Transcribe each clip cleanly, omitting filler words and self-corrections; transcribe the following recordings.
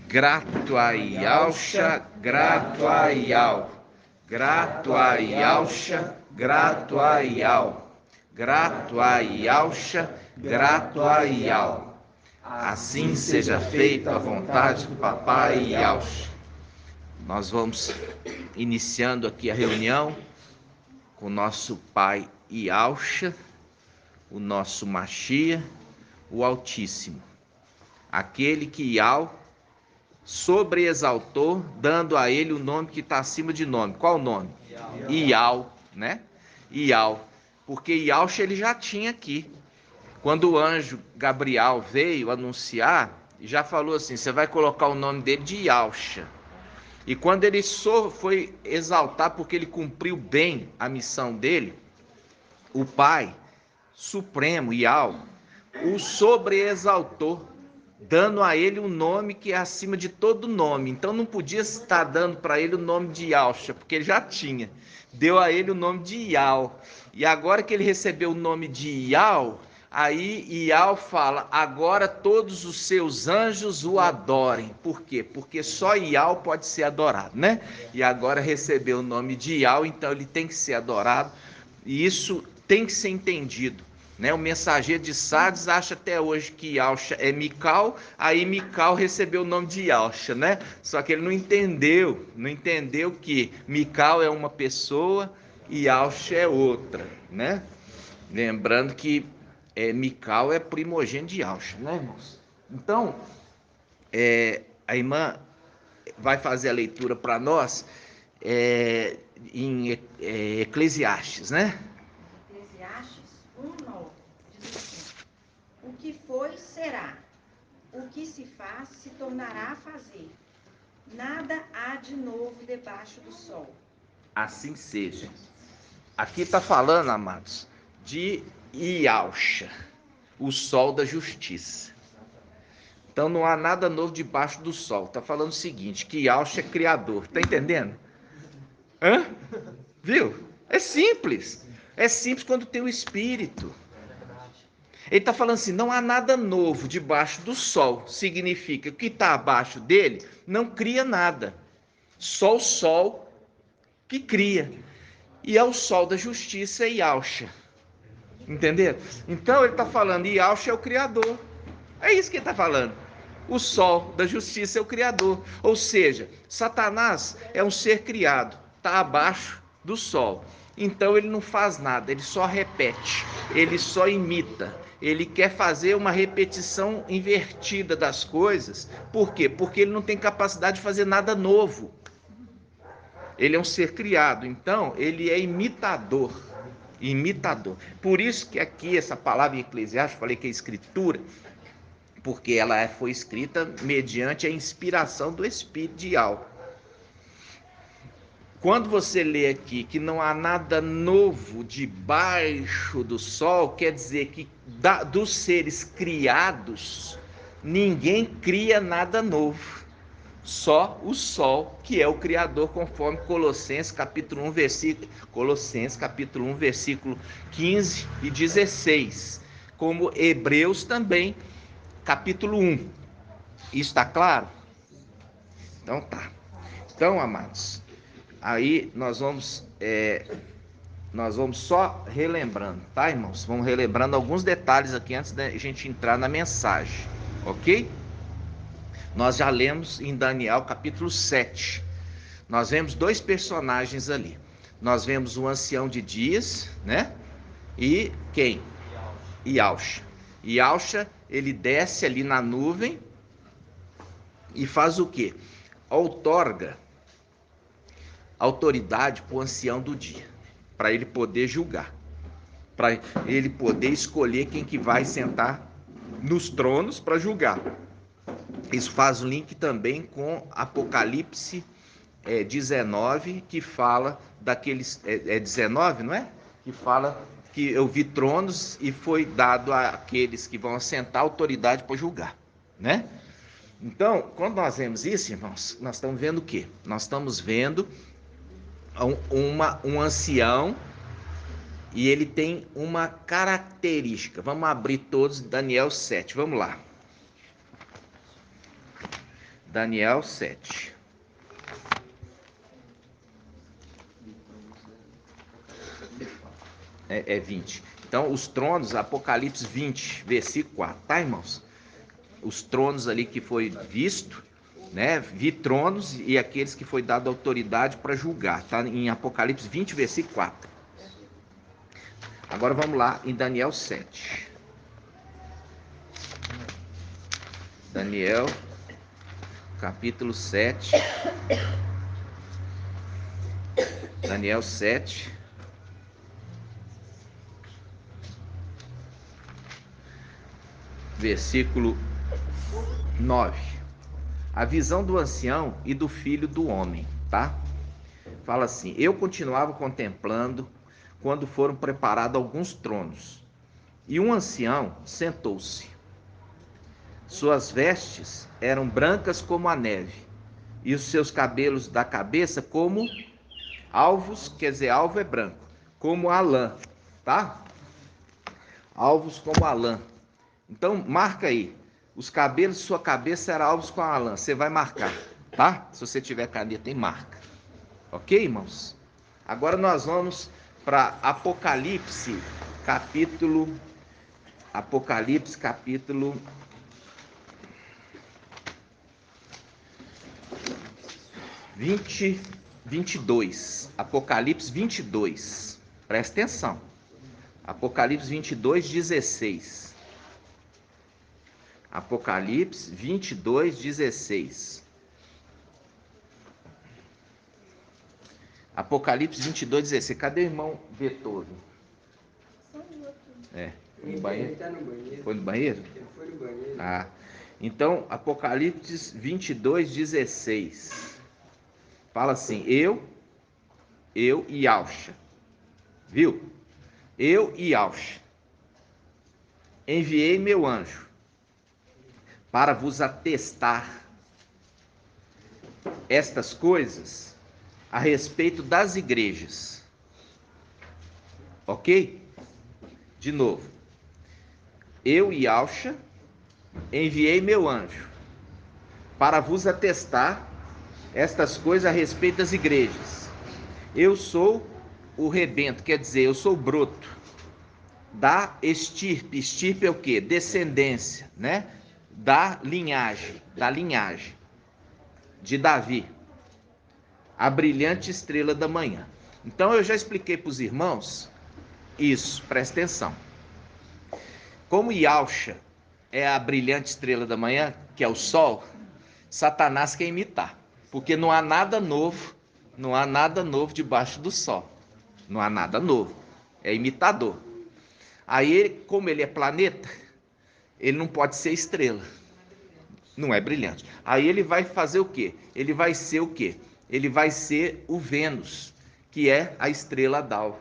Gratuaialcha, gratuaial. Gratuaialcha, gratuaial. Gratuaialcha, gratuaial. Assim seja feita a vontade do Papai Yalcha. Nós vamos iniciando aqui a reunião com o nosso Pai Yalcha, o nosso Machia, o Altíssimo. Aquele que Yal sobreexaltou, dando a ele o nome que está acima de nome. Qual o nome? Yal, né? Yal. Porque Yalcha ele já tinha aqui. Quando o anjo Gabriel veio anunciar, já falou assim, você vai colocar o nome dele de Yalcha. E quando ele foi exaltar, porque ele cumpriu bem a missão dele, o Pai Supremo, Yal, o sobreexaltou, dando a ele um nome que é acima de todo nome. Então não podia estar dando para ele o nome de Yalcha, porque ele já tinha. Deu a ele o nome de Yal. E agora que ele recebeu o nome de Yal, aí Yal fala, agora todos os seus anjos o adorem. Por quê? Porque só Yal pode ser adorado, né? E agora recebeu o nome de Yal, então ele tem que ser adorado. E isso tem que ser entendido. Né? O mensageiro de Sardes acha até hoje que Yalcha é Mical, aí Mical recebeu o nome de Yalcha, né? Só que ele não entendeu que Mical é uma pessoa e Yalcha é outra, né? Lembrando que Mical é primogênito de Yalcha, né, irmãos? Então, a irmã vai fazer a leitura para nós em Eclesiastes, né? Eclesiastes 1:9 diz assim: o que foi, será. O que se faz, se tornará a fazer. Nada há de novo debaixo do sol. Assim seja. Aqui está falando, amados, de Yalcha, o sol da justiça. Então não há nada novo debaixo do sol. Está falando o seguinte, que Yalcha é criador. Está entendendo? Hã? Viu? É simples. É simples quando tem o Espírito. Ele está falando assim, não há nada novo debaixo do sol. Significa que o que está abaixo dele não cria nada. Só o sol que cria. E é o sol da justiça e Yalcha. Entenderam? Então ele está falando, Yalcha é o Criador. É isso que ele está falando. O sol da justiça é o Criador. Ou seja, Satanás é um ser criado, está abaixo do sol. Então ele não faz nada, ele só repete, ele só imita. Ele quer fazer uma repetição invertida das coisas. Por quê? Porque ele não tem capacidade de fazer nada novo. Ele é um ser criado, então ele é imitador. Imitador. Por isso que aqui essa palavra em Eclesiastes, falei que é escritura, porque ela foi escrita mediante a inspiração do Espírito de Yal. Quando você lê aqui que não há nada novo debaixo do sol, quer dizer que dos seres criados, ninguém cria nada novo. Só o sol, que é o Criador, conforme Colossenses capítulo 1, versículo 15 e 16. Como Hebreus também, capítulo 1. Isso está claro? Então tá. Então, amados, aí nós vamos só relembrando, tá, irmãos? Vamos relembrando alguns detalhes aqui antes da gente entrar na mensagem, ok? Nós já lemos em Daniel capítulo 7. Nós vemos dois personagens ali. Nós vemos o ancião de dias, né? E quem? Yalcha. Yalcha, ele desce ali na nuvem e faz o quê? Outorga autoridade para o ancião do dia, para ele poder julgar, para ele poder escolher quem que vai sentar nos tronos para julgar. Isso faz um link também com Apocalipse 19, que fala daqueles... 19, não é? Que fala que eu vi tronos e foi dado àqueles que vão assentar autoridade para julgar, né? Então, quando nós vemos isso, irmãos, nós estamos vendo o quê? Nós estamos vendo um ancião e ele tem uma característica. Vamos abrir todos Daniel 7, vamos lá. Daniel 7. É 20. Então, os tronos, Apocalipse 20, versículo 4, tá, irmãos? Os tronos ali que foi visto, né? Vi tronos e aqueles que foi dado autoridade para julgar, tá? Em Apocalipse 20, versículo 4. Agora vamos lá em Daniel 7. Daniel, capítulo 7. Daniel 7. Versículo 9. A visão do ancião e do filho do homem, tá? Fala assim: eu continuava contemplando quando foram preparados alguns tronos, e um ancião sentou-se. Suas vestes eram brancas como a neve, e os seus cabelos da cabeça como alvos, quer dizer, alvo é branco, como a lã, tá? Alvos como a lã. Então, marca aí. Os cabelos de sua cabeça eram alvos com a lã. Você vai marcar, tá? Se você tiver caneta, tem marca. Ok, irmãos? Agora nós vamos para Apocalipse, capítulo 22. Apocalipse 22. Presta atenção. Apocalipse 22, 16. Apocalipse 22, 16. Apocalipse 22, 16. Cadê o irmão Beethoven? Foi no banheiro? Foi no banheiro? Ele foi no banheiro. Ah. Então, Apocalipse 22, 16. Fala assim: eu e Alcha. Viu? Eu e Alcha. Enviei meu anjo para vos atestar estas coisas a respeito das igrejas. Ok? De novo. Eu e Alcha enviei meu anjo para vos atestar estas coisas a respeito das igrejas. Eu sou o rebento, quer dizer, eu sou o broto da estirpe. Estirpe é o quê? Descendência, né? Da linhagem de Davi, a brilhante estrela da manhã. Então eu já expliquei para os irmãos isso, presta atenção. Como Yalcha é a brilhante estrela da manhã, que é o sol, Satanás quer imitar, porque não há nada novo debaixo do sol. Não há nada novo, é imitador. Aí, como ele é planeta, ele não pode ser estrela, não é brilhante. Aí ele vai fazer o quê? Ele vai ser o quê? Ele vai ser o Vênus, que é a estrela d'alva.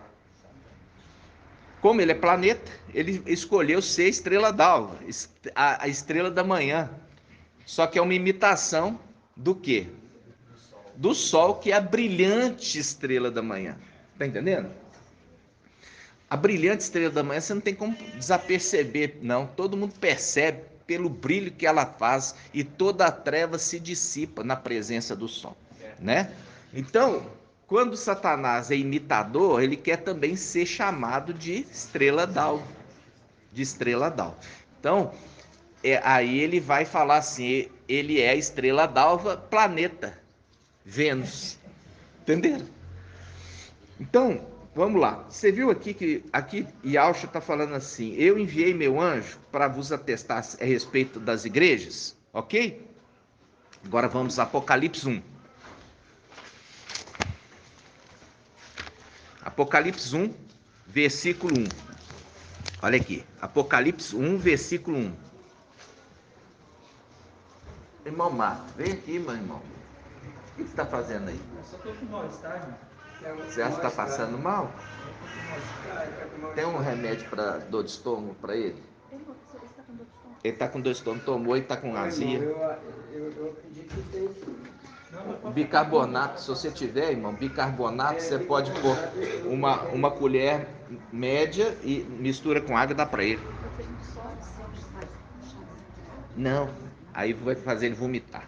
Como ele é planeta, ele escolheu ser estrela d'alva, a estrela da manhã. Só que é uma imitação do quê? Do sol, que é a brilhante estrela da manhã. Tá entendendo? A brilhante estrela da manhã você não tem como desaperceber, não. Todo mundo percebe pelo brilho que ela faz e toda a treva se dissipa na presença do sol, né? Então, quando Satanás é imitador, ele quer também ser chamado de estrela d'alva, Então, aí ele vai falar assim, ele é a estrela d'alva, planeta Vênus. Entenderam? Então, vamos lá. Você viu aqui que Yalcha está falando assim: eu enviei meu anjo para vos atestar a respeito das igrejas, ok? Agora vamos a Apocalipse 1. Apocalipse 1, versículo 1. Olha aqui. Apocalipse 1, versículo 1. Irmão Marco, vem aqui, meu irmão. O que você está fazendo aí? Eu só estou com mal-estar, irmão. Você acha que está passando mal? Tem um remédio para dor de estômago para ele? Ele está com dor de estômago, tomou e está com azia. Eu acredito que tem. Bicarbonato, se você tiver, irmão, bicarbonato, você pode pôr uma colher média e mistura com água e dá para ele. Não, aí vai fazer ele vomitar.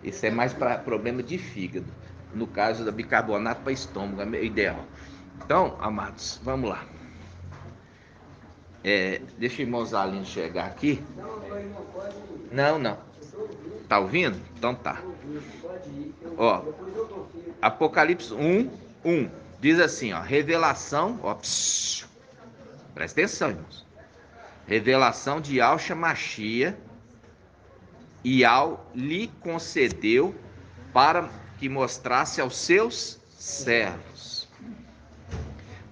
Esse é mais para problema de fígado. No caso da bicarbonato para estômago, é ideal. Então, amados, vamos lá. Deixa o irmão Zalinho chegar aqui. Não. Tá ouvindo? Então tá. Ó, Apocalipse 1:1 diz assim, ó, revelação, ó, presta atenção, irmãos. Revelação de Yahshua Mashiach, e lhe concedeu para que mostrasse aos seus servos.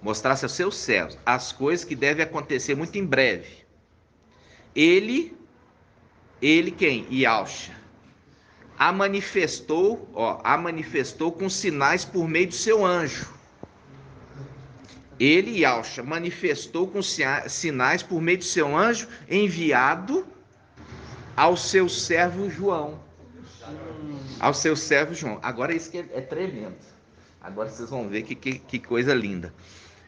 Mostrasse aos seus servos as coisas que devem acontecer muito em breve. Ele quem? Yahshua. A manifestou com sinais por meio do seu anjo. Ele, Yahshua, manifestou com sinais por meio do seu anjo enviado ao seu servo João. Ao seu servo João. Agora isso que é tremendo. Agora vocês vão ver que coisa linda.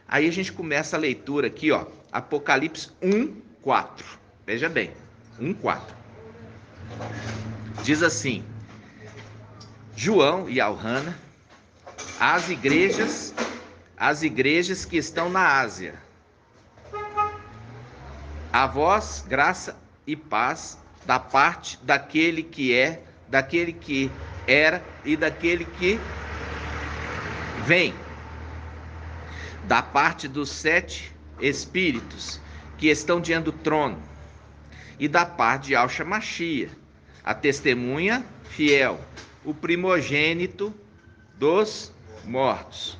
Aí a gente começa a leitura aqui, ó. Apocalipse 1:4. Veja bem. 1:4. Diz assim: João e Alhana, as igrejas que estão na Ásia. A vós, graça e paz da parte daquele que é, daquele que era e daquele que vem, da parte dos 7 espíritos que estão diante do trono, e da parte de Yahshua Mashiach, a testemunha fiel, o primogênito dos mortos.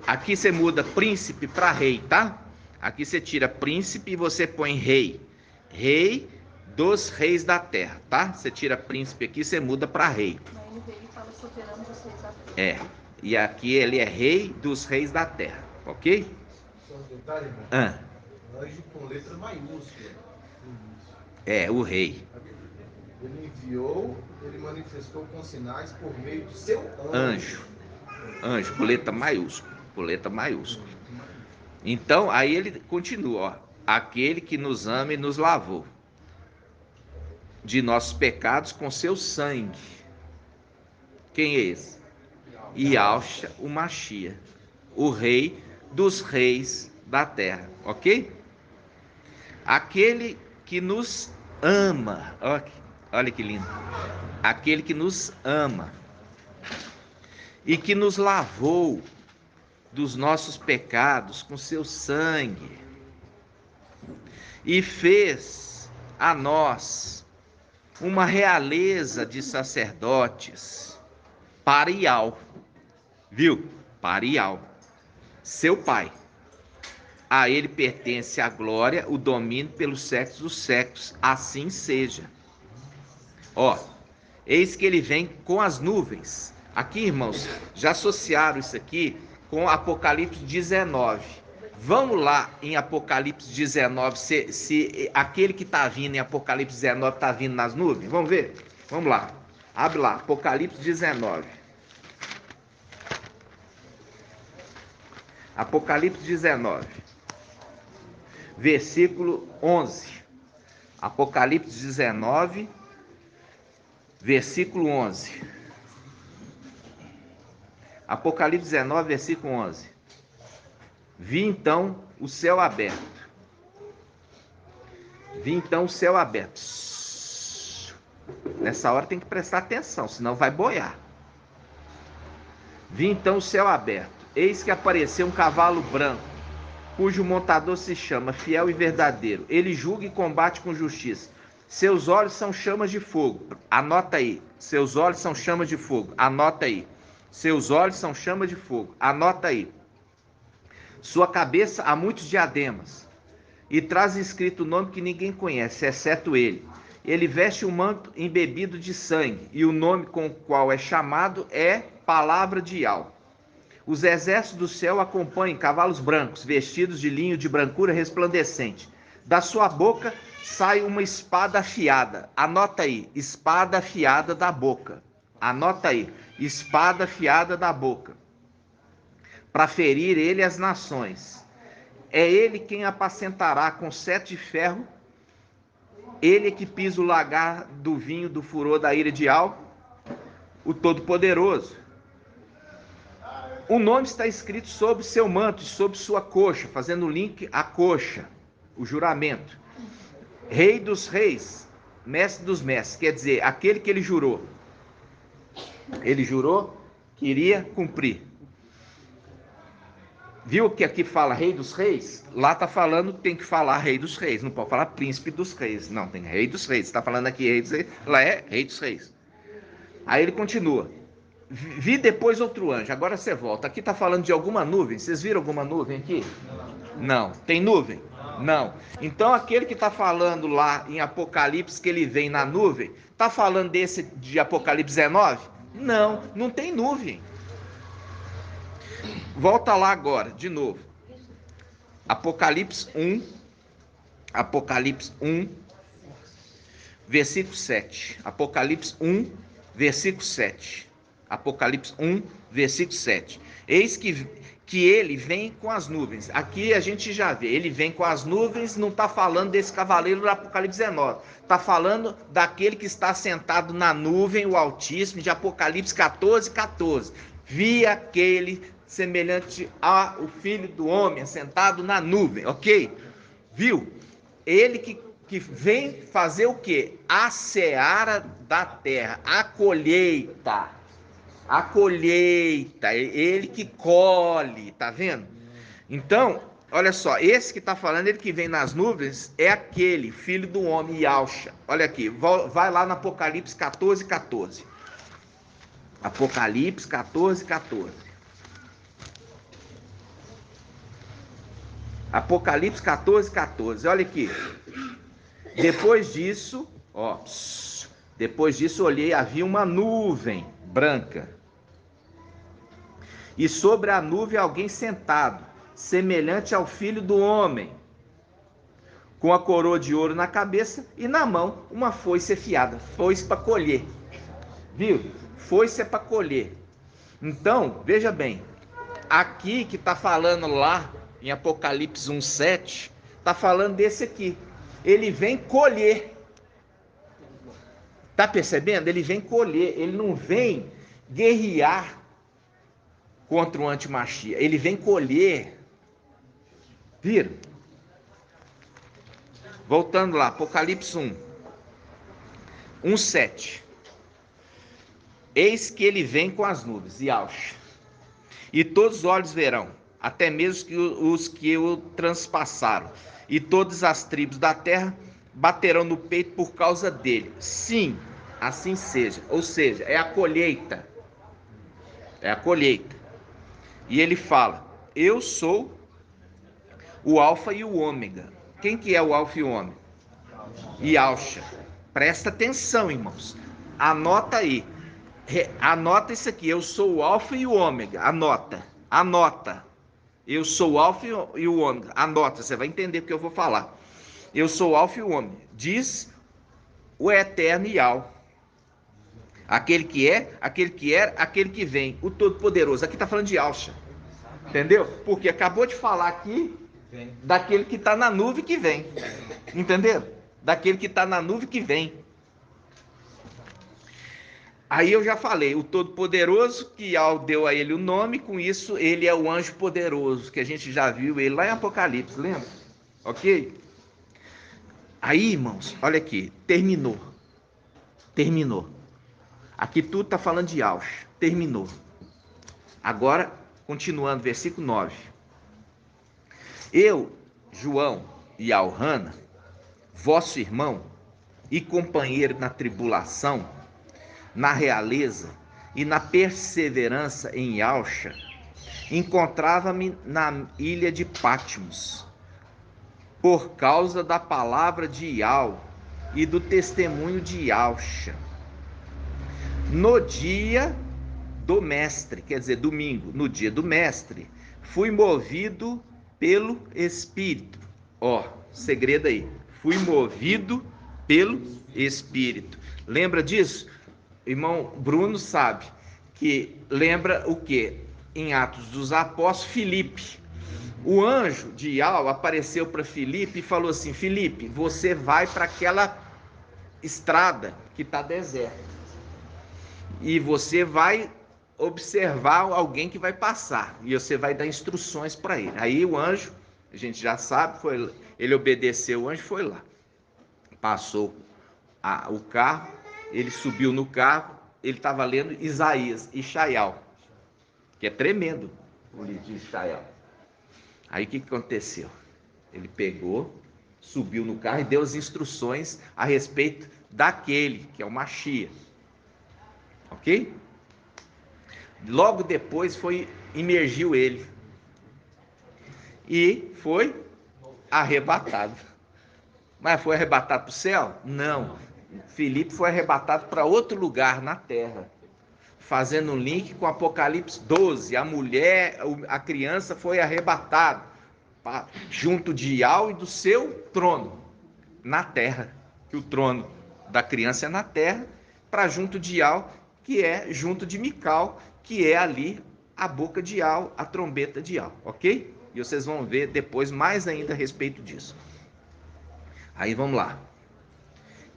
Aqui você muda príncipe para rei, tá? Aqui você tira príncipe e você põe rei. Rei dos reis da terra, tá? Você tira príncipe aqui, você muda para rei. Na NVI fala soberano dos reis da terra. E aqui ele é rei dos reis da terra, ok? Só um detalhe, irmão. Anjo com letra maiúscula. O rei. Ele enviou, ele manifestou com sinais por meio do seu anjo. Anjo, com letra maiúscula. Com letra maiúscula. Então, aí ele continua, ó. Aquele que nos ama e nos lavou de nossos pecados com seu sangue. Quem é esse? Yahshua, o Mashiach, o rei dos reis da terra, ok? Aquele que nos ama, olha que lindo. Aquele que nos ama e que nos lavou dos nossos pecados com seu sangue e fez a nós uma realeza de sacerdotes para Yahweh, viu? Para Yahweh, seu Pai. A ele pertence a glória, o domínio pelos séculos dos séculos, assim seja. Ó, eis que ele vem com as nuvens. Aqui, irmãos, já associaram isso aqui com Apocalipse 19. Vamos lá em Apocalipse 19, se aquele que está vindo em Apocalipse 19 está vindo nas nuvens. Vamos ver? Vamos lá. Abre lá, Apocalipse 19. Apocalipse 19. Versículo 11. Apocalipse 19, versículo 11. Apocalipse 19, versículo 11. Vi então o céu aberto. Vi então o céu aberto. Nessa hora tem que prestar atenção, senão vai boiar. Vi então o céu aberto. Eis que apareceu um cavalo branco, cujo montador se chama Fiel e Verdadeiro. Ele julga e combate com justiça. Seus olhos são chamas de fogo. Anota aí. Seus olhos são chamas de fogo. Anota aí. Seus olhos são chamas de fogo. Anota aí. Sua cabeça há muitos diademas. E traz escrito o nome que ninguém conhece, exceto ele. Ele veste um manto embebido de sangue. E o nome com o qual é chamado é Palavra de Yahweh. Os exércitos do céu acompanham cavalos brancos, vestidos de linho de brancura resplandecente. Da sua boca sai uma espada afiada. Anota aí, espada afiada da boca. Anota aí, espada afiada da boca. Para ferir ele as nações. É ele quem apacentará com sete de ferro. Ele que pisa o lagar do vinho do furor da ira de Yahweh. o Todo-Poderoso. O nome está escrito sobre seu manto e sobre sua coxa, fazendo link à coxa, o juramento. Rei dos reis, mestre dos mestres, quer dizer, aquele que ele jurou. Ele jurou que iria cumprir. Viu que aqui fala rei dos reis? Lá está falando que tem que falar rei dos reis, não pode falar príncipe dos reis. Não, tem rei dos reis. Está falando aqui rei dos reis, lá é rei dos reis. Aí ele continua. Vi depois outro anjo. Agora você volta. Aqui está falando de alguma nuvem. Vocês viram alguma nuvem aqui? Não. Tem nuvem? Não. Então aquele que está falando lá em Apocalipse que ele vem na nuvem, está falando desse de Apocalipse 19? Não, não tem nuvem. Volta lá agora, de novo. Apocalipse 1, versículo 7. Apocalipse 1, versículo 7. Apocalipse 1, versículo 7. Eis que ele vem com as nuvens. Aqui a gente já vê, ele vem com as nuvens, não está falando desse cavaleiro do Apocalipse 19. Está falando daquele que está sentado na nuvem, o Altíssimo, de Apocalipse 14, 14. Vi aquele semelhante ao Filho do Homem, sentado na nuvem, ok? Viu? Ele que vem fazer o quê? A seara da terra, a colheita. A colheita, ele que colhe, tá vendo? Então, olha só, esse que está falando, ele que vem nas nuvens, é aquele Filho do Homem, Yahshua. Olha aqui, vai lá no Apocalipse 14, 14. Apocalipse 14, 14. Apocalipse 14, 14. Olha aqui. Depois disso, olhei, havia uma nuvem branca. E sobre a nuvem alguém sentado, semelhante ao Filho do Homem, com a coroa de ouro na cabeça e na mão uma foice afiada. Foice para colher. Viu? Foice é para colher. Então, veja bem. Aqui que está falando lá em Apocalipse 1,7, está falando desse aqui. Ele vem colher. Está percebendo? Ele vem colher. Ele não vem guerrear contra o antimachia. Ele vem colher. Viram? Voltando lá, Apocalipse 1:7. Eis que ele vem com as nuvens, Yahshua, e todos os olhos verão, até mesmo os que o transpassaram, e todas as tribos da terra baterão no peito por causa dele. Sim, assim seja. Ou seja, é a colheita. É a colheita. E ele fala, eu sou o alfa e o ômega. Quem que é o alfa e o ômega? Yahshua. Presta atenção, irmãos. Anota aí. Anota isso aqui. Eu sou o alfa e o ômega. Anota. Eu sou o alfa e o ômega. Anota, você vai entender o que eu vou falar. Eu sou o alfa e o ômega. Diz o eterno Yahweh. Aquele que é, aquele que era, aquele que vem, o Todo-Poderoso. Aqui está falando de Yahshua. Entendeu? Porque acabou de falar aqui daquele que está na nuvem que vem. Entenderam? Daquele que está na nuvem que vem. Aí eu já falei, o Todo-Poderoso, que deu a ele o nome, com isso ele é o anjo poderoso, que a gente já viu ele lá em Apocalipse, lembra? Ok? Aí, irmãos, olha aqui, terminou. Aqui tudo está falando de Yahshua. Terminou. Agora, continuando, versículo 9. Eu, João e Alhana, vosso irmão e companheiro na tribulação, na realeza e na perseverança em Yahshua, encontrava-me na ilha de Patmos, por causa da palavra de Yahweh e do testemunho de Yahshua. No dia do mestre, quer dizer, domingo, no dia do mestre, fui movido pelo Espírito. Segredo aí. Fui movido pelo Espírito. Lembra disso? Irmão Bruno sabe que lembra o quê? Em Atos dos Apóstolos, Filipe. O anjo de Yahweh apareceu para Filipe e falou assim, Filipe, você vai para aquela estrada que está deserta. e você vai observar alguém que vai passar, e você vai dar instruções para ele. Aí o anjo, a gente já sabe, ele obedeceu, o anjo foi lá, passou o carro, ele subiu no carro, ele estava lendo Isaías e Ishaial, que é tremendo o livro de Ishaial. Aí o que aconteceu? Ele pegou, subiu no carro e deu as instruções a respeito daquele, que é o Mashiach. Ok? Logo depois imergiu ele e foi arrebatado. Mas foi arrebatado para o céu? Não. Filipe foi arrebatado para outro lugar na terra, fazendo um link com Apocalipse 12. A criança foi arrebatada junto de Iau e do seu trono na terra, que o trono da criança é na terra, para junto de Iau, que é junto de Mical, que é ali a boca de Iau, a trombeta de Iau, ok? E vocês vão ver depois mais ainda a respeito disso. Aí vamos lá.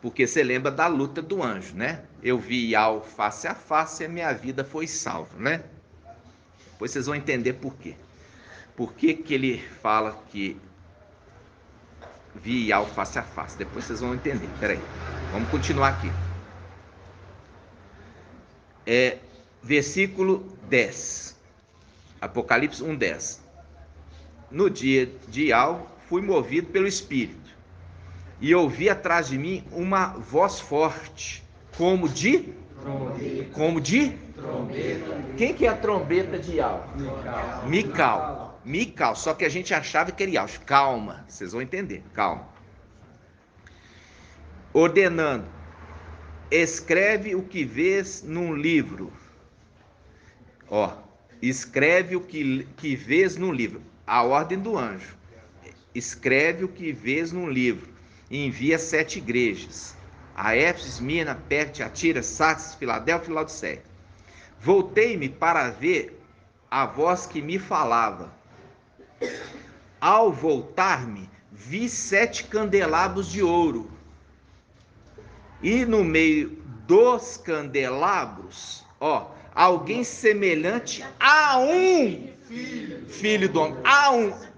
Porque você lembra da luta do anjo, né? Eu vi Iau face a face e a minha vida foi salva, né? Depois vocês vão entender por quê. Por que que ele fala que vi Iau face a face? Depois vocês vão entender. Peraí, vamos continuar aqui. Versículo 10. Apocalipse 1:10. No dia de Iau, fui movido pelo Espírito, e ouvi atrás de mim uma voz forte, como de trombeta. Quem que é a trombeta de Iau? Mical. Só que a gente achava que era Iau. Calma, vocês vão entender. Calma. Ordenando: escreve o que vês num livro. Escreve o que vês num livro. A ordem do anjo. Escreve o que vês num livro e envia 7 igrejas: a Éfeso, Esmirna, Pérgamo, Tiatira, Sardes, Filadélfia e Laodiceia. Voltei-me para ver a voz que me falava. Ao voltar-me, vi 7 candelabros de ouro, e no meio dos candelabros, alguém semelhante a um filho do homem.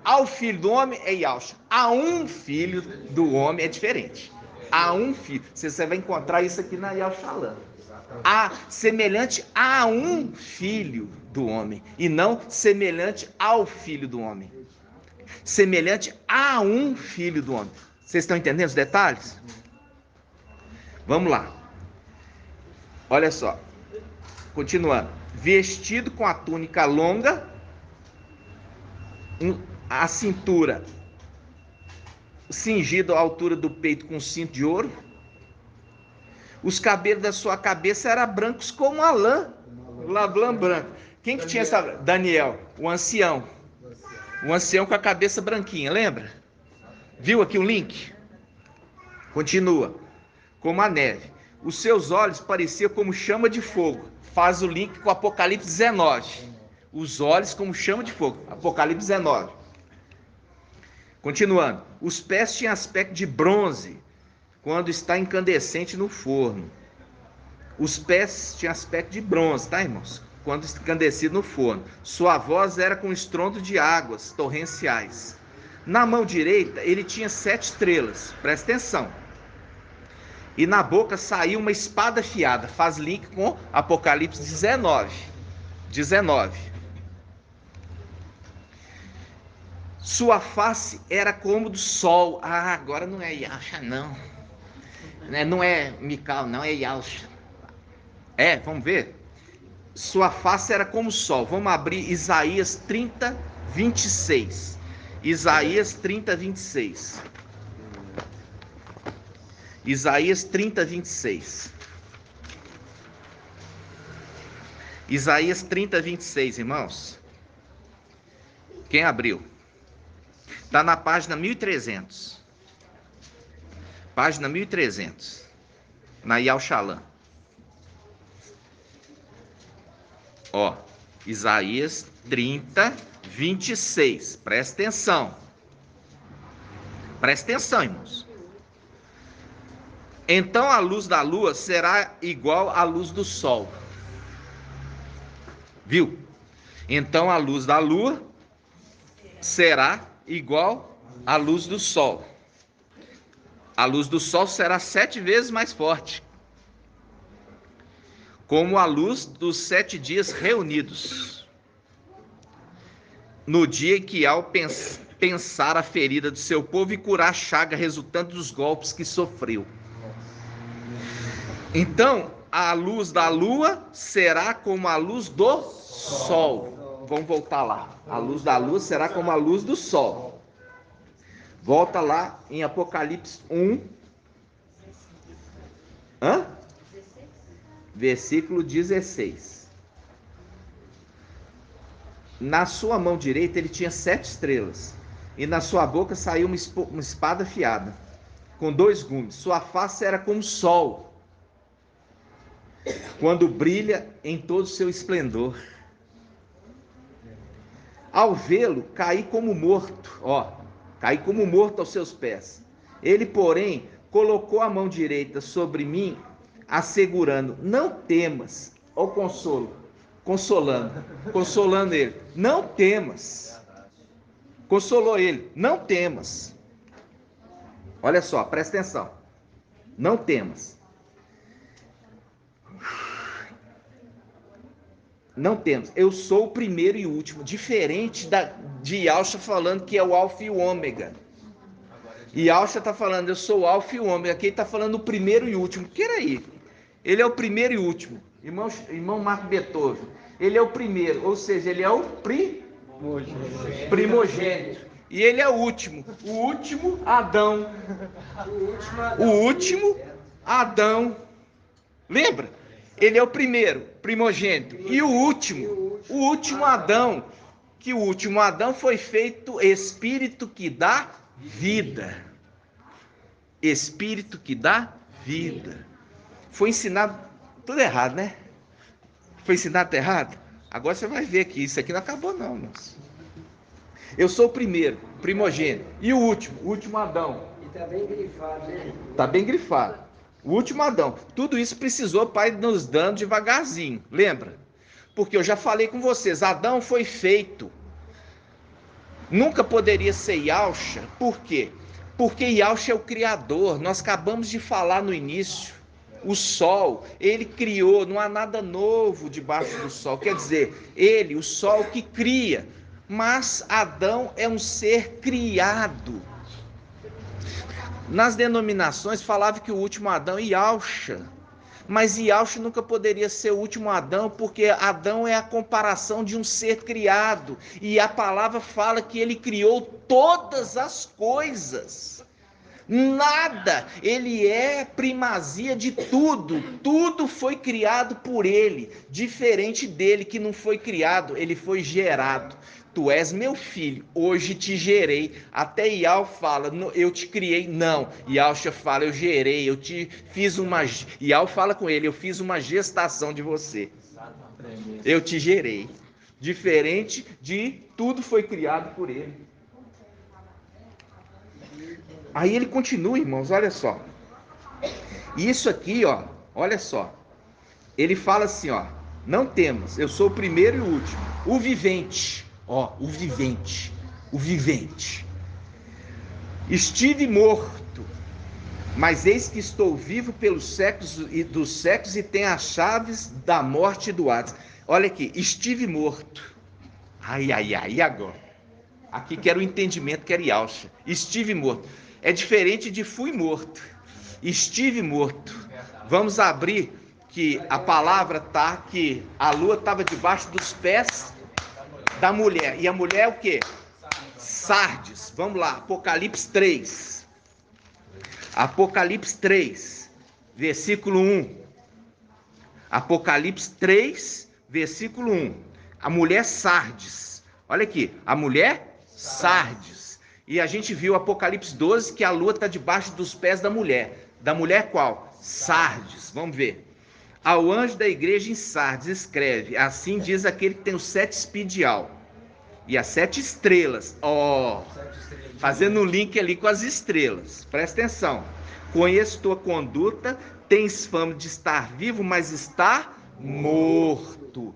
Ao filho do homem é Yahushua. A um filho do homem é diferente. A um filho. Você vai encontrar isso aqui na Yahushua. Semelhante a um filho do homem. E não semelhante ao filho do homem. Semelhante a um filho do homem. Vocês estão entendendo os detalhes? Vamos lá. Olha só. Continuando. Vestido com a túnica longa, a cintura cingido à altura do peito com cinto de ouro. Os cabelos da sua cabeça eram brancos como a lã branca. Quem que tinha essa? Daniel, o ancião. O ancião com a cabeça branquinha, lembra? Viu aqui o link? Continua. Como a neve. Os seus olhos pareciam como chama de fogo. Faz o link com Apocalipse 19. Os olhos como chama de fogo. Apocalipse 19. Continuando. Os pés tinham aspecto de bronze, quando está incandescente no forno. Os pés tinham aspecto de bronze, tá, irmãos? Quando incandescido no forno. Sua voz era com estrondo de águas torrenciais. Na mão direita, ele tinha 7 estrelas. Presta atenção. E na boca saiu uma espada afiada. Faz link com Apocalipse 19. Sua face era como do sol. Agora não é Yahushua, não. Não é Mical, não, é Yahushua. Vamos ver? Sua face era como o sol. Vamos abrir Isaías 30, 26. Isaías 30, 26. Isaías 30, 26. Isaías 30, 26, irmãos. Quem abriu? Está na página 1300. Página 1300. Na Yahushua. Isaías 30, 26. Presta atenção. Presta atenção, irmãos. Então a luz da lua será igual à luz do sol. Viu? Então a luz da lua será igual à luz do sol. A luz do sol será 7 vezes mais forte, como a luz dos 7 dias reunidos. No dia em que ao pensar a ferida do seu povo e curar a chaga resultante dos golpes que sofreu. Então, a luz da lua será como a luz do sol. Vamos voltar lá. A luz da lua será como a luz do sol. Volta lá em Apocalipse 1. Versículo 16. Na sua mão direita ele tinha 7 estrelas, e na sua boca saiu uma espada afiada, com 2 gumes. Sua face era como o sol, quando brilha em todo o seu esplendor. Ao vê-lo, caí como morto, caí como morto aos seus pés. Ele, porém, colocou a mão direita sobre mim, assegurando: não temas. Ó consolo, consolando ele. Não temas. Consolou ele. Não temas. Olha só, presta atenção. Não temas. Não temas. Eu sou o primeiro e o último. Diferente de Yahshua falando que é o alfa e o ômega. E Yahshua está falando, eu sou o alfa e o ômega. Aqui ele está falando o primeiro e o último. Peraí. Ele é o primeiro e o último. Irmão Marco Beethoven. Ele é o primeiro, ou seja, ele é o primogênito. E ele é o último Adão. O último Adão. Lembra? Ele é o primeiro, primogênito. E o último Adão. Que o último Adão foi feito espírito que dá vida. Espírito que dá vida. Foi ensinado tudo errado, né? Foi ensinado errado? Agora você vai ver que isso aqui não acabou não, moço. Eu sou o primeiro, primogênito. E o último Adão. E está bem grifado, né? Está bem grifado. O último Adão. Tudo isso precisou o Pai nos dando devagarzinho. Lembra? Porque eu já falei com vocês. Adão foi feito. Nunca poderia ser Yahshua. Por quê? Porque Yahshua é o Criador. Nós acabamos de falar no início. O sol, ele criou, não há nada novo debaixo do sol. Quer dizer, ele, o sol que cria. Mas Adão é um ser criado. Nas denominações falava que o último Adão é Yahshua. Mas Yahshua nunca poderia ser o último Adão, porque Adão é a comparação de um ser criado. E a palavra fala que ele criou todas as coisas. Nada, ele é primazia de tudo, tudo foi criado por ele, diferente dele que não foi criado, ele foi gerado. Tu és meu filho, hoje te gerei. Até Yahweh fala, eu te criei, não. Yahshua fala, eu gerei, eu te fiz uma... Yahweh fala com ele, eu fiz uma gestação de você. Eu te gerei. Diferente de tudo foi criado por ele. Aí ele continua, irmãos, olha só. Isso aqui, olha só. Ele fala assim, não temas, eu sou o primeiro e o último. O vivente, o vivente. Estive morto, mas eis que estou vivo pelos séculos e dos séculos e tenho as chaves da morte e do Hades. Olha aqui, estive morto. Ai, agora. Aqui quero o entendimento, quero Yahshua. Estive morto. É diferente de fui morto. Estive morto. Vamos abrir que a palavra tá que a lua estava debaixo dos pés da mulher. E a mulher é o quê? Sardes. Vamos lá, Apocalipse 3. Apocalipse 3, versículo 1. Apocalipse 3, versículo 1. A mulher Sardes. Olha aqui, a mulher Sardes. E a gente viu Apocalipse 12 que a lua está debaixo dos pés da mulher. Da mulher qual? Sardes. Vamos ver. Ao anjo da igreja em Sardes escreve: assim diz aquele que tem os 7 espídios e as 7 estrelas. Fazendo um link ali com as estrelas. Presta atenção. Conheço tua conduta, tens fama de estar vivo, mas está morto.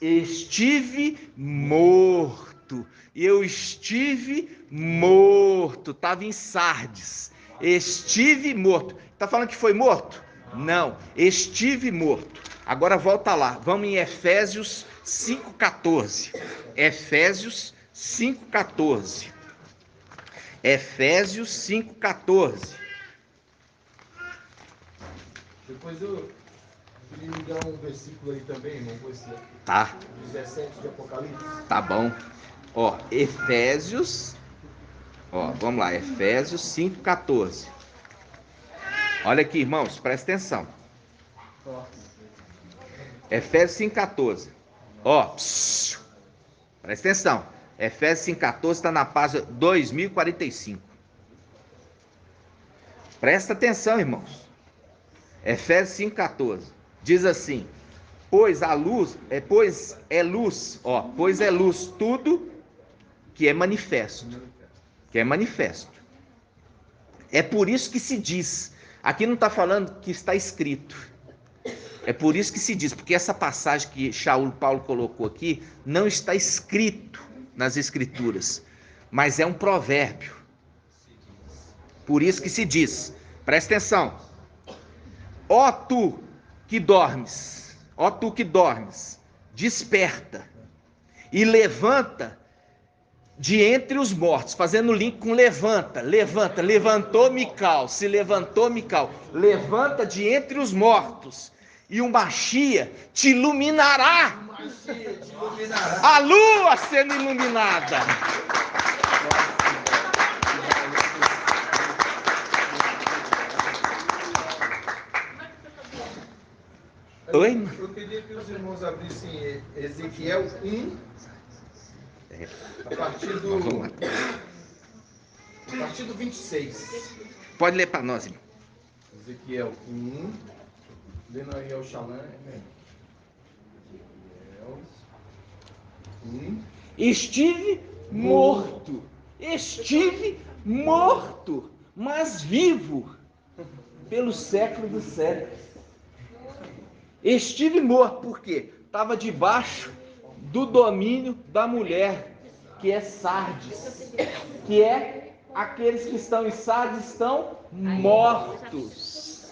estive morto. Eu estive morto. Estava em Sardes. Estive morto. Está falando que foi morto? Não. Estive morto. Agora volta lá. Vamos em Efésios 5,14. Efésios 5,14. Efésios 5,14. Depois eu queria me dar um versículo aí também, irmão, com esse Tá, 17 de Apocalipse. tá bom. Ó, Efésios. Ó, vamos lá. Efésios 5,14. Olha aqui, irmãos, presta atenção. Efésios 5,14. Ó, presta atenção. Efésios 5,14 está na página 2045. Presta atenção, irmãos. Efésios 5,14. Diz assim: pois é luz, ó, pois é luz tudo que é manifesto. Que é manifesto. É por isso que se diz. Aqui não está falando que está escrito. É por isso que se diz, porque essa passagem que Paulo colocou aqui não está escrito nas escrituras, mas é um provérbio. Por isso que se diz, presta atenção: ó tu que dormes, desperta e levanta de entre os mortos, fazendo link com levantou Mical, se levantou Mical, levanta de entre os mortos, e o Machia te iluminará, a lua sendo iluminada. Oi? Eu queria que os irmãos abrissem Ezequiel 1, a partir do 26. Pode ler para nós, irmão. Ezequiel 1, lendo aí ao Xalã, né? Ezequiel 1. Estive morto, mas vivo pelos séculos dos séculos. Estive morto, por quê? Estava debaixo do domínio da mulher, que é Sardes, que é aqueles que estão em Sardes estão mortos.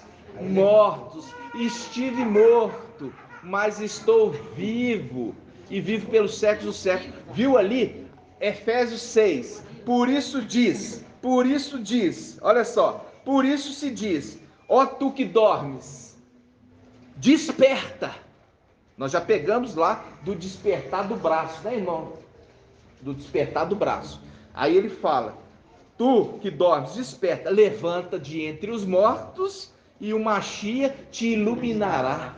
Estive morto, mas estou vivo, e vivo pelos séculos dos séculos. Viu ali? Efésios 6. Por isso diz, olha só, por isso se diz: ó tu que dormes, desperta. Nós já pegamos lá do despertar do braço, né, irmão? Do despertar do braço. Aí ele fala: tu que dormes, desperta, levanta de entre os mortos, e o Machia te iluminará.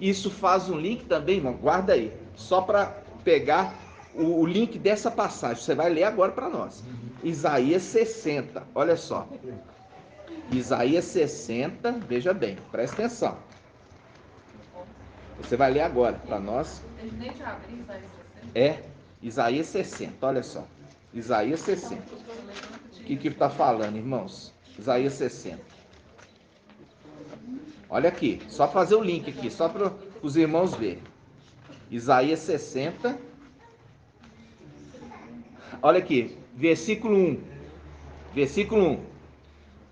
Isso faz um link também, irmão, guarda aí, só para pegar o link dessa passagem. Você vai ler agora para nós. Isaías 60, olha só. Isaías 60, veja bem, presta atenção. Você vai ler agora para nós. É, Isaías 60, olha só. Isaías 60. O que está falando, irmãos? Isaías 60. Olha aqui, só fazer o link aqui, só para os irmãos verem. Isaías 60. Olha aqui, versículo 1. Versículo 1.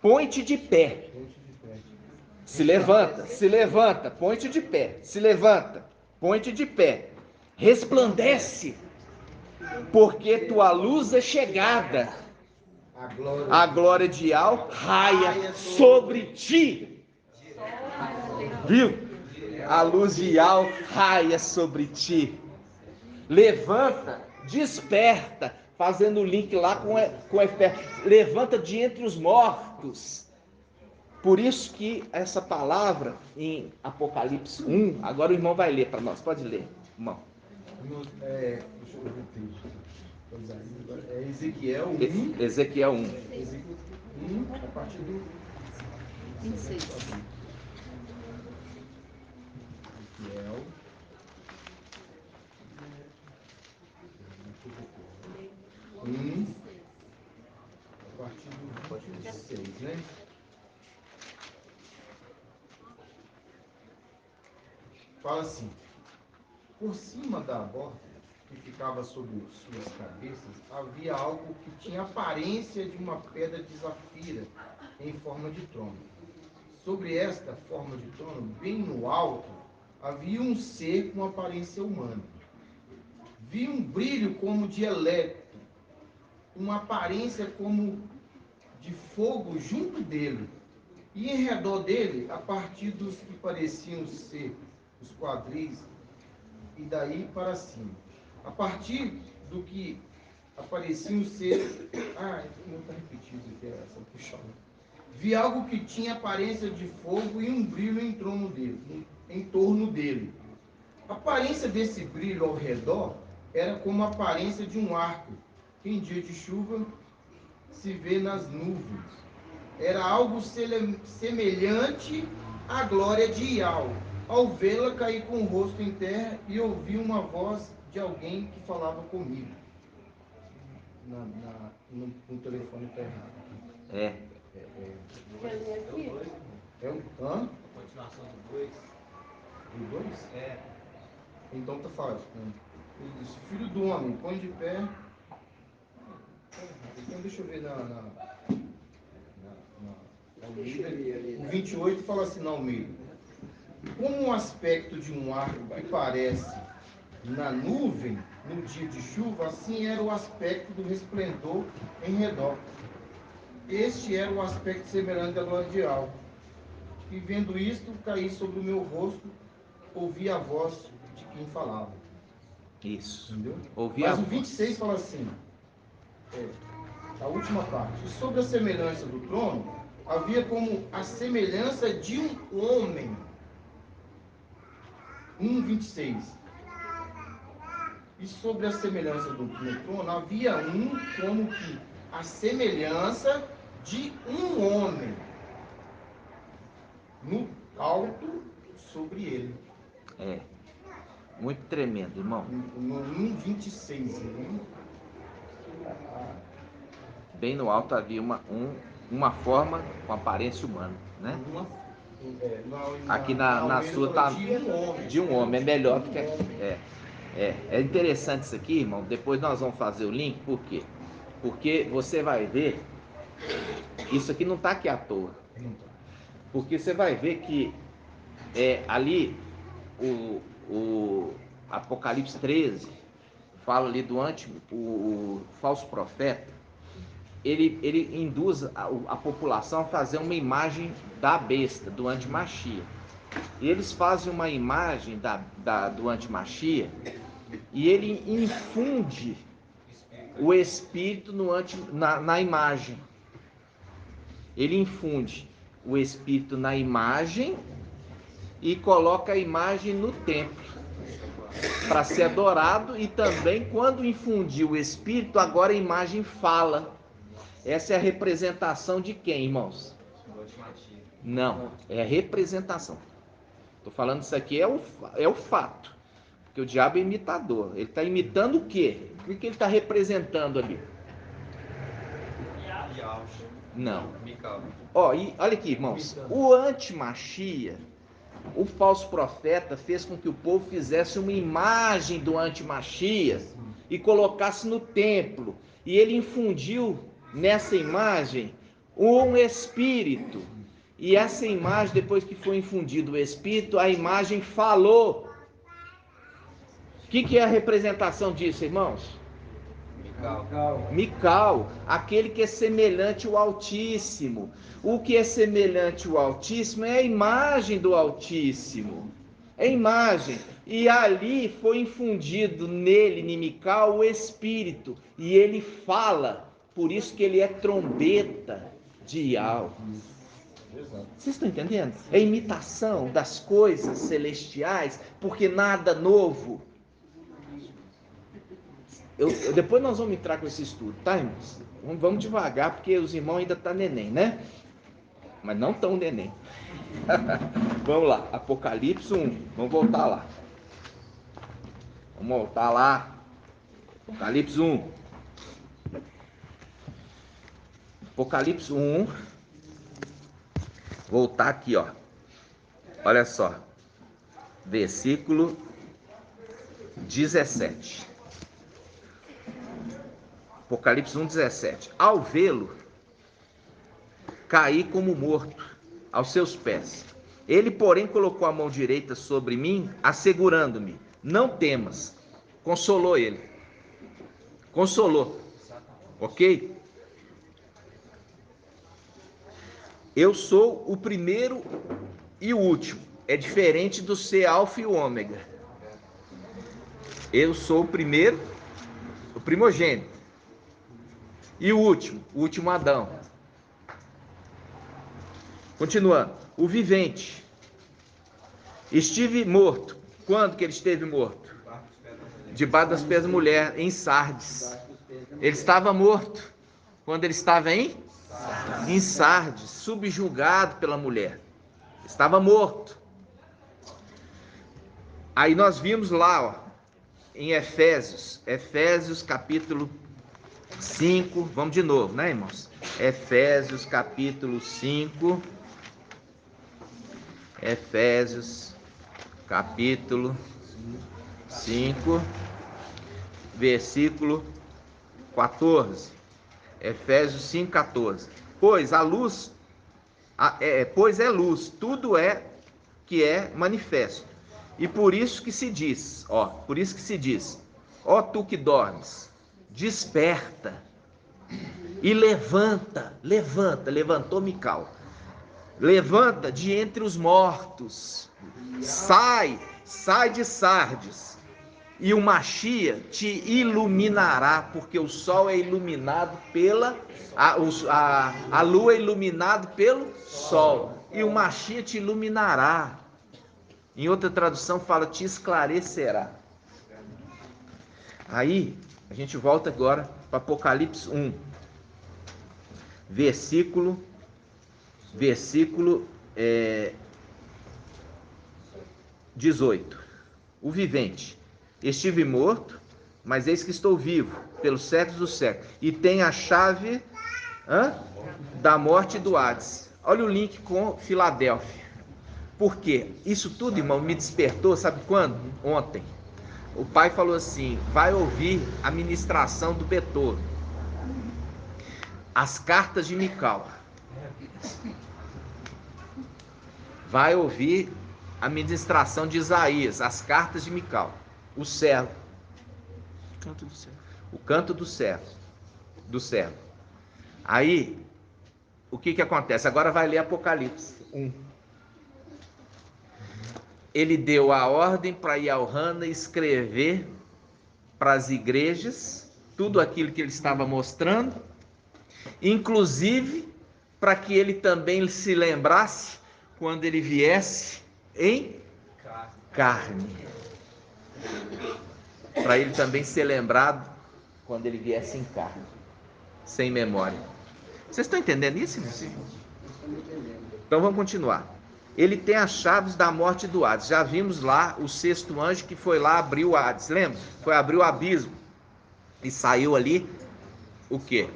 Põe-te de pé. Se levanta, põe-te de pé. Se levanta, põe-te de pé. Resplandece, porque tua luz é chegada. A glória de Al raia sobre ti. Viu? A luz de Al raia sobre ti. Levanta, desperta, fazendo o link lá com Efésios. Levanta de entre os mortos. Por isso que essa palavra em Apocalipse 1, agora o irmão vai ler para nós. Pode ler, irmão. Deixa eu ver o texto. É Ezequiel 1. Ezequiel 1. Ezequiel 1, a partir do 26. Ezequiel 1, a partir do 26, né? Fala assim: Por cima da borda, que ficava sobre suas cabeças, havia algo que tinha aparência de uma pedra de zafira em forma de trono. Sobre esta forma de trono, bem no alto, havia um ser com aparência humana. Vi um brilho como de elétrico, uma aparência como de fogo junto dele. E em redor dele, a partir dos que pareciam ser os quadris, e daí para cima. A partir do que apareciam ser... não está repetido aqui, essa puxada. Vi algo que tinha aparência de fogo e um brilho em torno dele. A aparência desse brilho ao redor era como a aparência de um arco, que em dia de chuva se vê nas nuvens. Era algo semelhante à glória de Iau. Ao vê-la, caí com o rosto em terra e ouvi uma voz de alguém que falava comigo. No telefone está errado. É. É o hã? A continuação do 2. Do 2? É. Então tá fácil. Ele disse, filho do homem, põe de pé. Então deixa eu ver na Almeida. O 28 fala assim na Almeida. Como o aspecto de um arco que parece na nuvem no dia de chuva, assim era o aspecto do resplendor em redor. Este era o aspecto semelhante à glória de algo. E vendo isto, caí sobre o meu rosto, ouvi a voz de quem falava. Isso. Entendeu? Ouvi Mas a o voz. 26 fala assim, a última parte. E sobre a semelhança do trono, havia como a semelhança de um homem. 1:26. E sobre a semelhança do trono, havia como que a semelhança de um homem no alto sobre ele. É. Muito tremendo, irmão. No 1:26. Bem no alto havia uma forma com aparência humana, né? Aqui na sua tá de um homem, é melhor do que... É interessante isso aqui, irmão. Depois nós vamos fazer o link, por quê? Porque você vai ver, isso aqui não está aqui à toa. Porque você vai ver que ali o Apocalipse 13 fala ali do o falso profeta. Ele induz a população a fazer uma imagem da besta, do antimachia. E eles fazem uma imagem do antimachia e ele infunde o espírito na imagem. Ele infunde o espírito na imagem e coloca a imagem no templo para ser adorado, e também quando infundir o espírito, agora a imagem fala. Essa é a representação de quem, irmãos? Não, é a representação. Estou falando isso aqui, é o fato. Porque o diabo é imitador. Ele está imitando o quê? O que ele está representando ali? Não. Ó, e olha aqui, irmãos. O antimachia, o falso profeta, fez com que o povo fizesse uma imagem do antimachia e colocasse no templo. E ele infundiu nessa imagem um espírito. E essa imagem, depois que foi infundido o espírito, a imagem falou. O que é a representação disso, irmãos? Mical, aquele que é semelhante ao Altíssimo. O que é semelhante ao Altíssimo é a imagem do Altíssimo. É a imagem. E ali foi infundido nele, em Mical, o Espírito. E ele fala. Por isso que ele é trombeta de Iau. Vocês estão entendendo? É imitação das coisas celestiais, porque nada novo. Depois nós vamos entrar com esse estudo, tá, irmãos? Vamos devagar, porque os irmãos ainda estão neném, né? Mas não tão neném. Vamos lá, Apocalipse 1. Vamos voltar lá. Vamos voltar lá. Apocalipse 1. Apocalipse 1. Voltar aqui, ó. Olha só. Versículo 17. Apocalipse 1, 17. Ao vê-lo, caí como morto aos seus pés. Ele, porém, colocou a mão direita sobre mim, assegurando-me: não temas. Consolou ele. Consolou. Ok? Eu sou o primeiro e o último. É diferente do ser alfa e o ômega. Eu sou o primeiro, o primogênito. E o último Adão. Continuando. O vivente. Estive morto. Quando que ele esteve morto? Debaixo das pés da mulher, em Sardes. Ele estava morto quando ele estava em Sardes, subjugado pela mulher. Estava morto. Aí nós vimos lá, ó, em Efésios capítulo 5, vamos de novo, né, irmãos? Efésios capítulo 5, Efésios capítulo 5, versículo 14. Efésios 5, 14. Pois a luz, pois é luz, tudo é que é manifesto. E por isso que se diz, ó tu que dormes, desperta e levantou Mical, levanta de entre os mortos, sai de Sardes, e o Machia te iluminará, porque o sol é iluminado a lua é iluminada pelo sol, e o Machia te iluminará. Em outra tradução fala, te esclarecerá. Aí, a gente volta agora para Apocalipse 1, versículo 18. O vivente. Estive morto, mas eis que estou vivo, pelos séculos dos séculos, e tenho a chave da morte e do Hades. Olha o link com Filadélfia. Por quê? Isso tudo, irmão, me despertou, sabe quando? Ontem. O pai falou assim, vai ouvir a ministração do Beethoven, as cartas de Mical. Vai ouvir a ministração de Isaías, as cartas de Mical. O servo. O canto do servo. Aí, o que acontece? Agora vai ler Apocalipse 1. Ele deu a ordem para Yaohana escrever para as igrejas tudo aquilo que ele estava mostrando, inclusive para que ele também se lembrasse quando ele viesse em carne. Para ele também ser lembrado quando ele viesse em carne, sem memória. Vocês estão entendendo isso? Então vamos continuar. Ele tem as chaves da morte e do Hades. Já vimos lá o sexto anjo que foi lá abrir o Hades. Lembra? Foi abrir o abismo. E saiu ali o quê?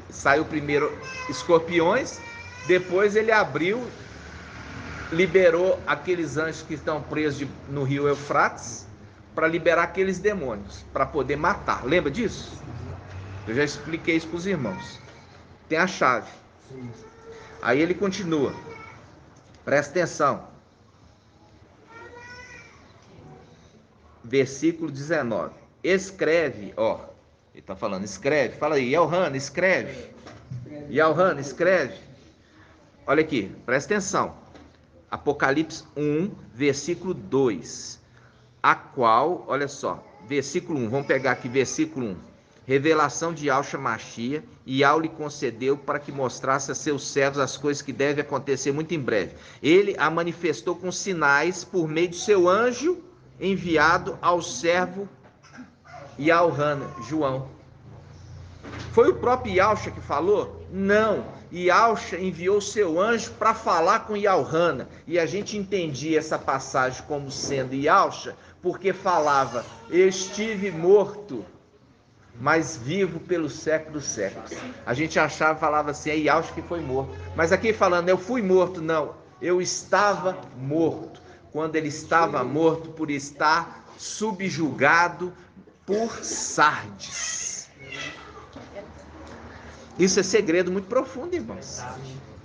Saiu primeiro escorpiões, depois ele abriu, liberou aqueles anjos que estão presos no rio Eufrates, para liberar aqueles demônios, para poder matar. Lembra disso? Eu já expliquei isso para os irmãos. Tem a chave. Aí ele continua. Presta atenção. Versículo 19. Escreve, ó. Ele está falando, escreve. Fala aí, Yaohana, escreve. Yaohana, escreve. Olha aqui, presta atenção. Apocalipse 1, versículo 2. A qual, olha só, versículo 1, vamos pegar aqui versículo 1. Revelação de Yahshua Machia, e Yahweh lhe concedeu para que mostrasse a seus servos as coisas que devem acontecer muito em breve. Ele a manifestou com sinais por meio de seu anjo enviado ao servo Yaohana, João. Foi o próprio Yahshua que falou? Não. Yahshua enviou seu anjo para falar com Yaohana. E a gente entendia essa passagem como sendo Yahshua, porque falava, eu estive morto, mas vivo pelos séculos dos séculos. A gente achava, falava assim, é Yahshua que foi morto. Mas aqui falando, eu fui morto, não. Eu estava morto. Quando ele estava morto por estar subjugado por Sardes. Isso é segredo muito profundo, irmãos.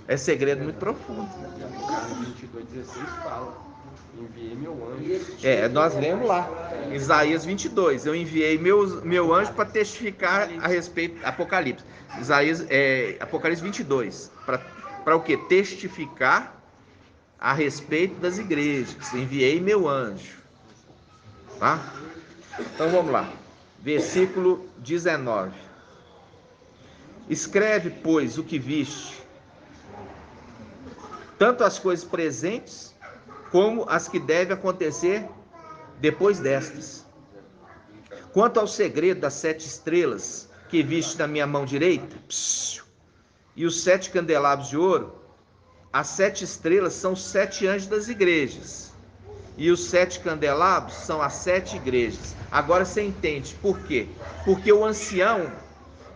É segredo muito profundo. Apocalipse 22:16 fala: enviei meu anjo. Nós lemos lá, Isaías 22. Eu enviei meu anjo para testificar a respeito. Apocalipse. Apocalipse 22. Para o quê? Testificar a respeito das igrejas. Enviei meu anjo. Tá? Então vamos lá. Versículo 19. Escreve, pois, o que viste, tanto as coisas presentes, como as que devem acontecer depois destas. Quanto ao segredo das 7 estrelas que viste na minha mão direita, e os 7 candelabros de ouro, as 7 estrelas são os 7 anjos das igrejas, e os 7 candelabros são as 7 igrejas. Agora você entende por quê? Porque o ancião,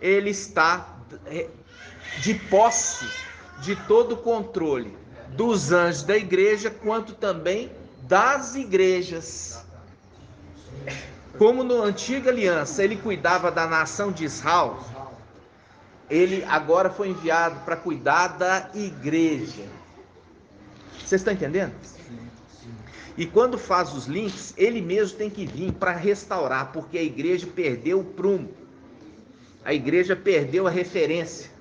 ele está de posse de todo o controle dos anjos da igreja, quanto também das igrejas. Como na antiga aliança ele cuidava da nação de Israel, ele agora foi enviado para cuidar da igreja. Vocês estão entendendo? E quando faz os links, ele mesmo tem que vir para restaurar, porque a igreja perdeu o prumo, a igreja perdeu a referência.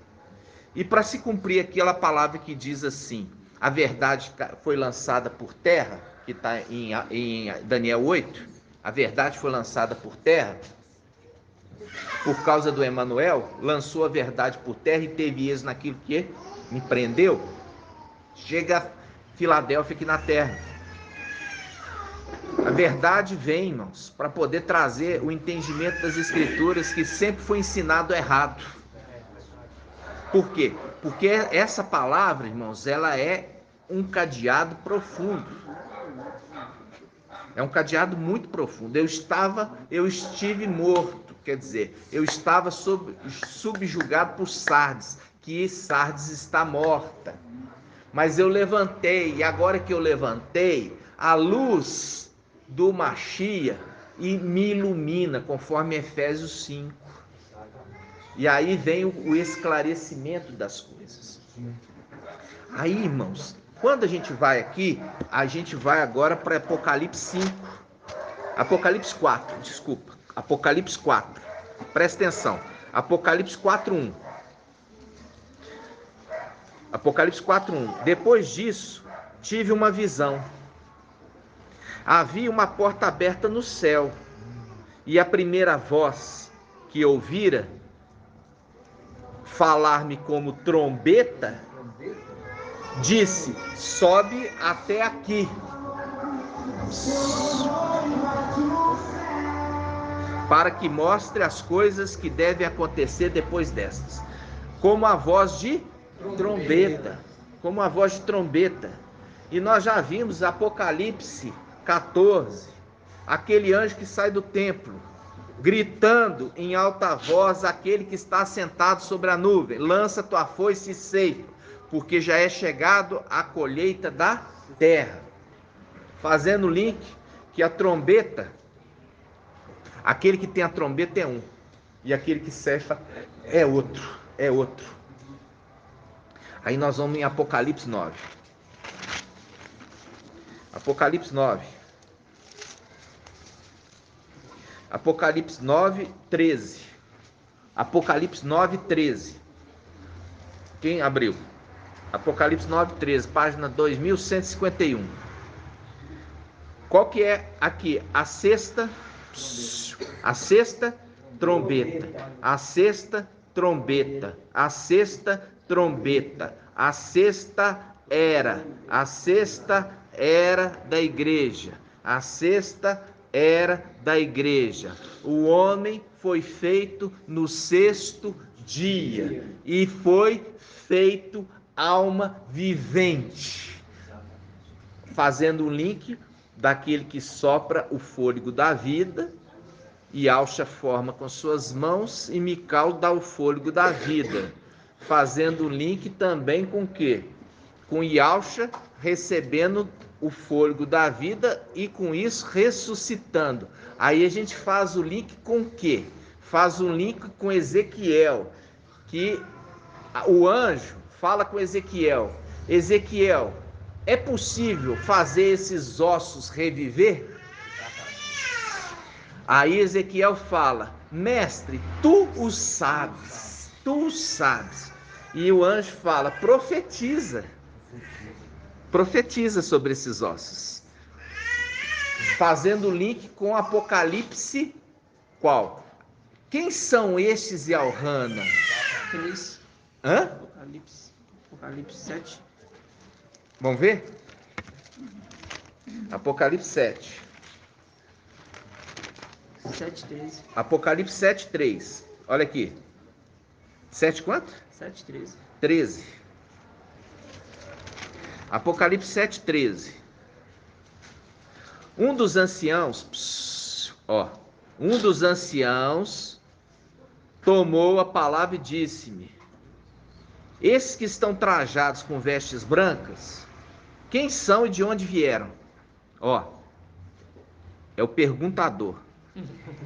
E para se cumprir aquela palavra que diz assim: a verdade foi lançada por terra, que está em Daniel 8, a verdade foi lançada por terra, por causa do Emanuel, lançou a verdade por terra e teve êxito naquilo que me prendeu. Chega a Filadélfia aqui na terra. A verdade vem, irmãos, para poder trazer o entendimento das Escrituras, que sempre foi ensinado errado. Por quê? Porque essa palavra, irmãos, ela é um cadeado profundo. É um cadeado muito profundo. Eu estive morto, quer dizer, eu estava subjugado por Sardes, que Sardes está morta. Mas eu levantei, e agora que eu levantei, a luz do Machia me ilumina, conforme Efésios 5. E aí vem o esclarecimento das coisas. Aí, irmãos, quando a gente vai aqui, a gente vai agora para Apocalipse 5. Apocalipse 4, desculpa. Apocalipse 4. Presta atenção. Apocalipse 4:1. Apocalipse 4:1. Depois disso, tive uma visão. Havia uma porta aberta no céu, e a primeira voz que ouvira falar-me como trombeta, disse: sobe até aqui, para que mostre as coisas que devem acontecer depois destas. Como a voz de trombeta. Como a voz de trombeta. E nós já vimos Apocalipse 14, aquele anjo que sai do templo, gritando em alta voz àquele que está sentado sobre a nuvem: lança tua foice e ceifa, porque já é chegado a colheita da terra. Fazendo o link que a trombeta, aquele que tem a trombeta é um, e aquele que ceifa é outro. Aí nós vamos em Apocalipse 9. Apocalipse 9. Apocalipse 9:13. Apocalipse 9:13. Quem abriu? Apocalipse 9:13, página 2151. Qual que é aqui? A sexta trombeta. A sexta trombeta. A sexta trombeta. A sexta era. A sexta era da igreja. A sexta era da igreja. O homem foi feito no 6º dia e foi feito alma vivente. Fazendo o link daquele que sopra o fôlego da vida, e Yahshua forma com suas mãos, e Mical dá o fôlego da vida. Fazendo o link também com o quê? Com Yahshua recebendo o fôlego da vida e com isso ressuscitando. Aí a gente faz o link com o quê? Faz um link com Ezequiel, que o anjo fala com Ezequiel: Ezequiel, é possível fazer esses ossos reviver? Aí Ezequiel fala: mestre, tu o sabes, tu o sabes. E o anjo fala: profetiza, profetiza sobre esses ossos. Fazendo o link com Apocalipse qual? Quem são estes Yalhana? 3. Hã? Apocalipse 7. Vamos ver? Apocalipse 7. 7:13. Apocalipse 7:3. Olha aqui. 7 quanto? 7:13. 13. Apocalipse 7:13. Um dos anciãos, um dos anciãos tomou a palavra e disse-me: esses que estão trajados com vestes brancas, quem são e de onde vieram? É o perguntador,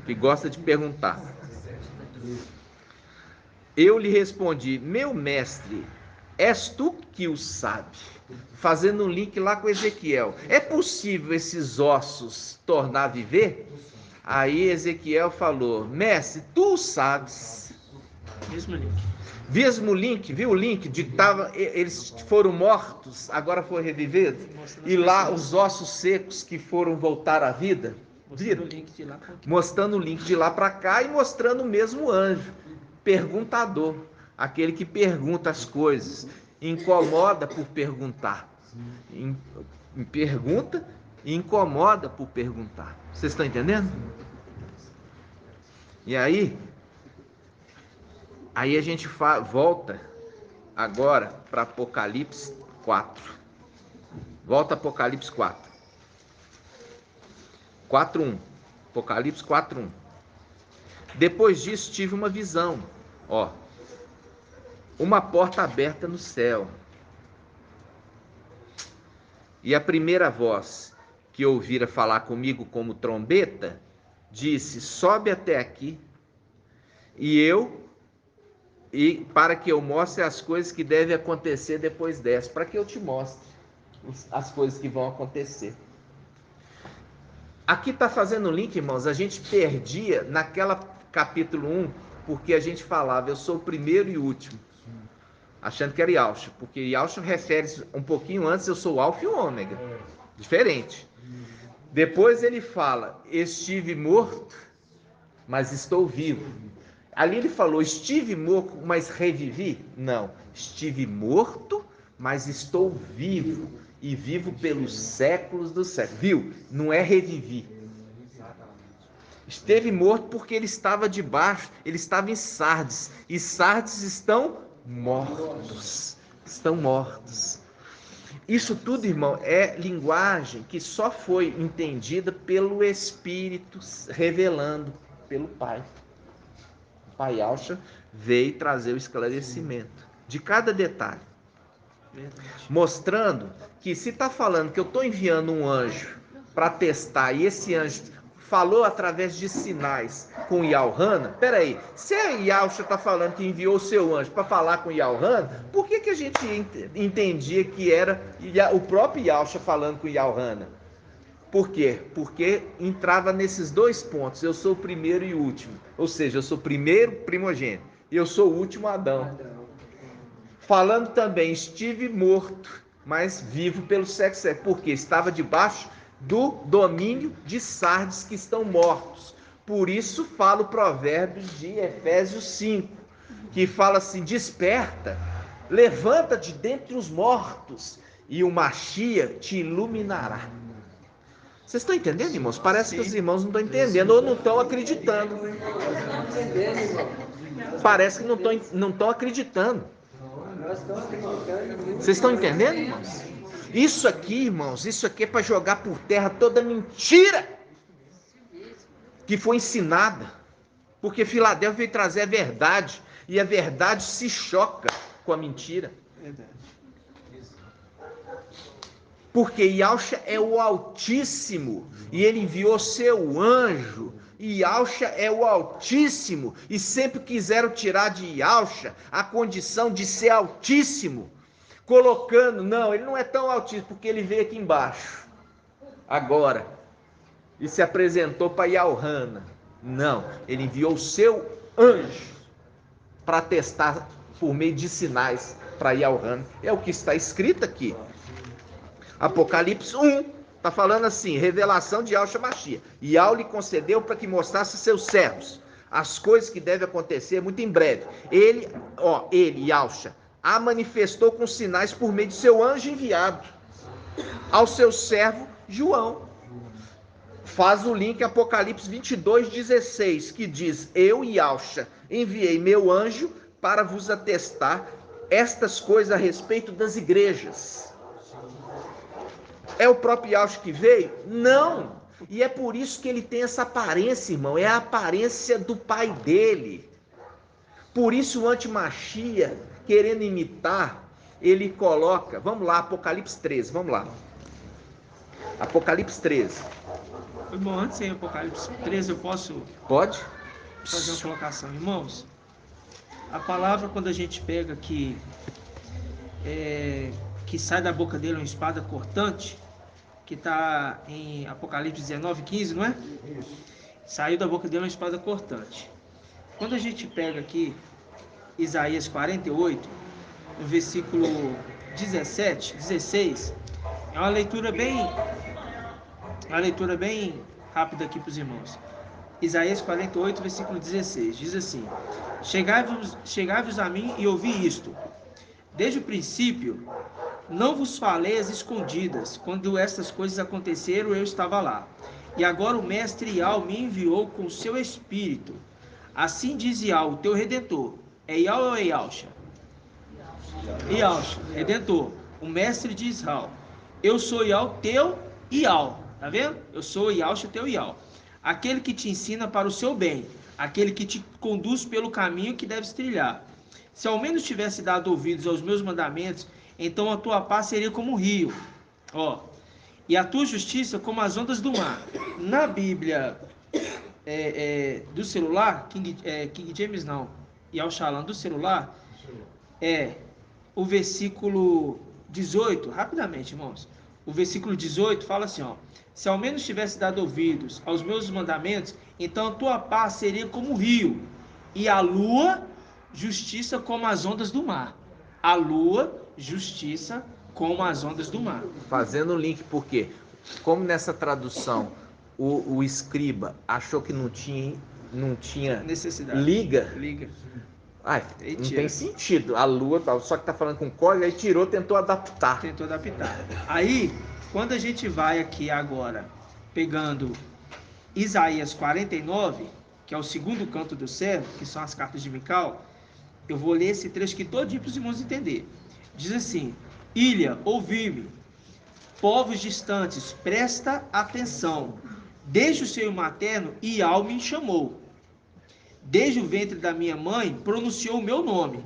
que gosta de perguntar. Eu lhe respondi: meu mestre, és tu que o sabe. Fazendo um link lá com Ezequiel. É possível esses ossos tornar a viver? Aí Ezequiel falou: mestre, tu o sabes. Mesmo link. Mesmo link, viu o link de que eles foram mortos, agora foram revividos? E lá os ossos secos que foram voltar à vida? Mostrando o link de lá para cá. Mostrando o link de lá para cá e mostrando o mesmo anjo. Perguntador, aquele que pergunta as coisas, incomoda por perguntar, pergunta e incomoda por perguntar. Vocês estão entendendo? E aí a gente volta agora para Apocalipse 4. Volta a Apocalipse 4. 4:1. Apocalipse 4:1. Depois disso tive uma visão, uma porta aberta no céu. E a primeira voz que ouvira falar comigo como trombeta, disse: sobe até aqui, e para que eu mostre as coisas que devem acontecer depois dessa, para que eu te mostre as coisas que vão acontecer. Aqui está fazendo link, irmãos, a gente perdia naquela capítulo 1, porque a gente falava: eu sou o primeiro e último, achando que era Yahshua, porque Yahshua refere-se um pouquinho antes: eu sou o Alfa e o Ômega, diferente. Depois ele fala: estive morto, mas estou vivo. Ali ele falou: estive morto, mas revivi? Não, estive morto, mas estou vivo, e vivo pelos séculos dos séculos. Viu? Não é revivi. Esteve morto porque ele estava debaixo, ele estava em Sardes, e Sardes estão mortos. Estão mortos. Isso tudo, irmão, é linguagem que só foi entendida pelo Espírito revelando pelo Pai. O Pai Yahshua veio trazer o esclarecimento de cada detalhe. Mostrando que se está falando que eu estou enviando um anjo para testar, e esse anjo falou através de sinais com Yalhana, peraí, se a Yahshua está falando que enviou o seu anjo para falar com Yalhana, por que a gente entendia que era o próprio Yahshua falando com Yalhana? Por quê? Porque entrava nesses dois pontos: eu sou o primeiro e o último, ou seja, eu sou o primeiro primogênito e eu sou o último Adão. Falando também: estive morto, mas vivo pelo sexo, porque estava debaixo do domínio de Sardes, que estão mortos. Por isso fala o provérbio de Efésios 5, que fala assim: desperta, levanta de dentre os mortos, e o Mashiach te iluminará. Vocês estão entendendo, irmãos? Parece que os irmãos não estão entendendo ou não estão acreditando. Parece que não estão acreditando. Vocês estão entendendo, irmãos? Isso aqui, irmãos, isso aqui é para jogar por terra toda mentira que foi ensinada. Porque Filadélfia veio trazer a verdade, e a verdade se choca com a mentira. Porque Yahshua é o Altíssimo, e ele enviou seu anjo. E Yahshua é o Altíssimo, e sempre quiseram tirar de Yahshua a condição de ser Altíssimo, colocando, não, ele não é tão altíssimo, porque ele veio aqui embaixo, agora, e se apresentou para Yaohana. Não, ele enviou o seu anjo para testar por meio de sinais para Yaohana. É o que está escrito aqui. Apocalipse 1, está falando assim, revelação de Yahshua Mashiach. Yahweh lhe concedeu para que mostrasse a seus servos as coisas que devem acontecer muito em breve. Ele, Yahshua, a manifestou com sinais por meio de seu anjo enviado ao seu servo João. Faz o link Apocalipse 22:16, que diz: eu, Yahshua, enviei meu anjo para vos atestar estas coisas a respeito das igrejas. É o próprio Yahshua que veio? Não! E é por isso que ele tem essa aparência, irmão. É a aparência do pai dele. Por isso o anti-Mashiach, querendo imitar, ele coloca... Vamos lá, Apocalipse 13, vamos lá. Apocalipse 13. Irmão, antes de Apocalipse 13, eu posso Pode? fazer uma colocação. Irmãos, a palavra, quando a gente pega que sai da boca dele uma espada cortante, que está em Apocalipse 19:15, não é? Isso. Saiu da boca dele uma espada cortante. Quando a gente pega aqui Isaías 48, no versículo 17, 16, é uma leitura bem rápida aqui para os irmãos. Isaías 48, versículo 16, diz assim: Chegai-vos a mim e ouvi isto. Desde o princípio, não vos falei as escondidas. Quando estas coisas aconteceram, eu estava lá. E agora o mestre Yahweh me enviou com o seu espírito. Assim diz Yahweh, o teu redentor. É Yahweh ou é Yahshua? Yahshua, redentor, o mestre de Israel. Eu sou Yahweh, teu Yahweh. Tá vendo? Eu sou Yahshua, teu Yahweh. Aquele que te ensina para o seu bem. Aquele que te conduz pelo caminho que deves trilhar. Se ao menos tivesse dado ouvidos aos meus mandamentos, então a tua paz seria como um rio, e a tua justiça como as ondas do mar. Na Bíblia do celular, King James não, e ao Shalom do celular, o versículo 18, rapidamente, irmãos, o versículo 18 fala assim, se ao menos tivesse dado ouvidos aos meus mandamentos, então a tua paz seria como um rio, e a lua, justiça como as ondas do mar. A lua, justiça como as ondas do mar. Fazendo o link, porque como nessa tradução o escriba achou que não tinha necessidade. Liga. Não tem sentido. A lua, só que tá falando com código, aí tirou, tentou adaptar. Aí, quando a gente vai aqui agora, pegando Isaías 49, que é o segundo canto do servo, que são as cartas de Mical, eu vou ler esse trecho aqui todinho para os irmãos entenderem. Diz assim: Ilha, ouvi-me, povos distantes, presta atenção. Desde o seio materno, Yahweh me chamou. Desde o ventre da minha mãe, pronunciou o meu nome.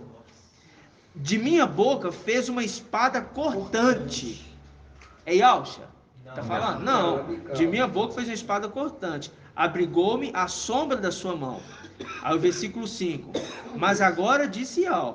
De minha boca fez uma espada cortante. É Yahshua? Está falando? Não. De minha boca fez uma espada cortante. Abrigou-me à sombra da sua mão. Aí o versículo 5. Mas agora disse Yahweh,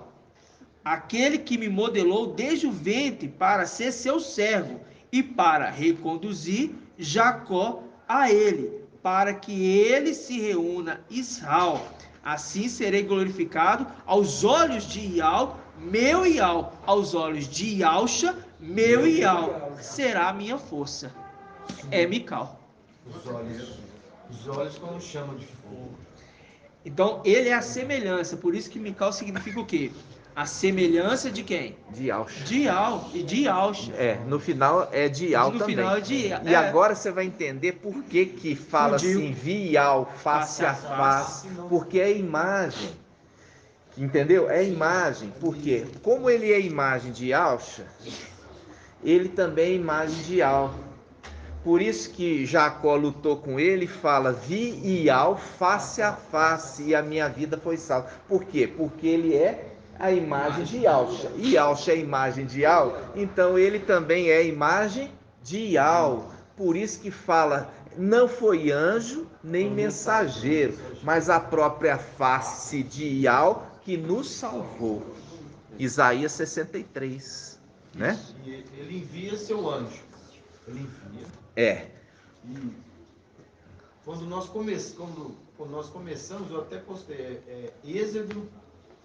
aquele que me modelou desde o ventre para ser seu servo e para reconduzir Jacó a ele, para que ele se reúna Israel. Assim serei glorificado aos olhos de Yahweh, meu Yahweh, aos olhos de Yahshua, meu Yahweh, será a minha força. É Mical. Os olhos como chama de fogo. Então, ele é a semelhança, por isso que Mical significa o quê? A semelhança de quem? De Yahshua. De Yahweh e de Yahshua. No final é de Yahweh também. Final é de, e agora você vai entender por que fala assim, vi Yahweh face a face, porque é imagem. Entendeu? É imagem. Por quê? Como ele é imagem de Yahshua, ele também é imagem de Yahweh. Por isso que Jacó lutou com ele e fala, vi Yahweh face a face e a minha vida foi salva. Por quê? Porque ele é a imagem de Yahshua. E Yahshua é a imagem de Yahweh, então ele também é a imagem de Ial. Por isso que fala, não foi anjo nem mensageiro, mas a própria face de Ial que nos salvou. Isaías 63, né? E ele envia seu anjo. Ele envia. É. E quando nós começamos, eu até postei, Êxodo,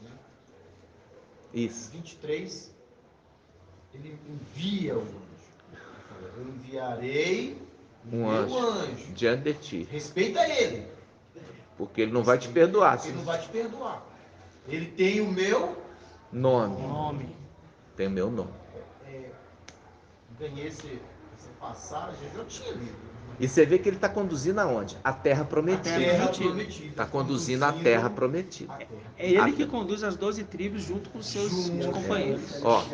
né? Isso. 23, ele envia o anjo. Eu enviarei Um meu anjo diante de ti. Respeita ele. Porque ele não vai te perdoar. Ele não vai te perdoar. Ele tem o meu nome. Tem o meu nome. Ganhei essa passagem, eu já tinha lido. E você vê que ele está conduzindo aonde? A terra prometida. Está conduzindo a terra prometida. É ele que conduz as 12 tribos junto com seus companheiros. Ó,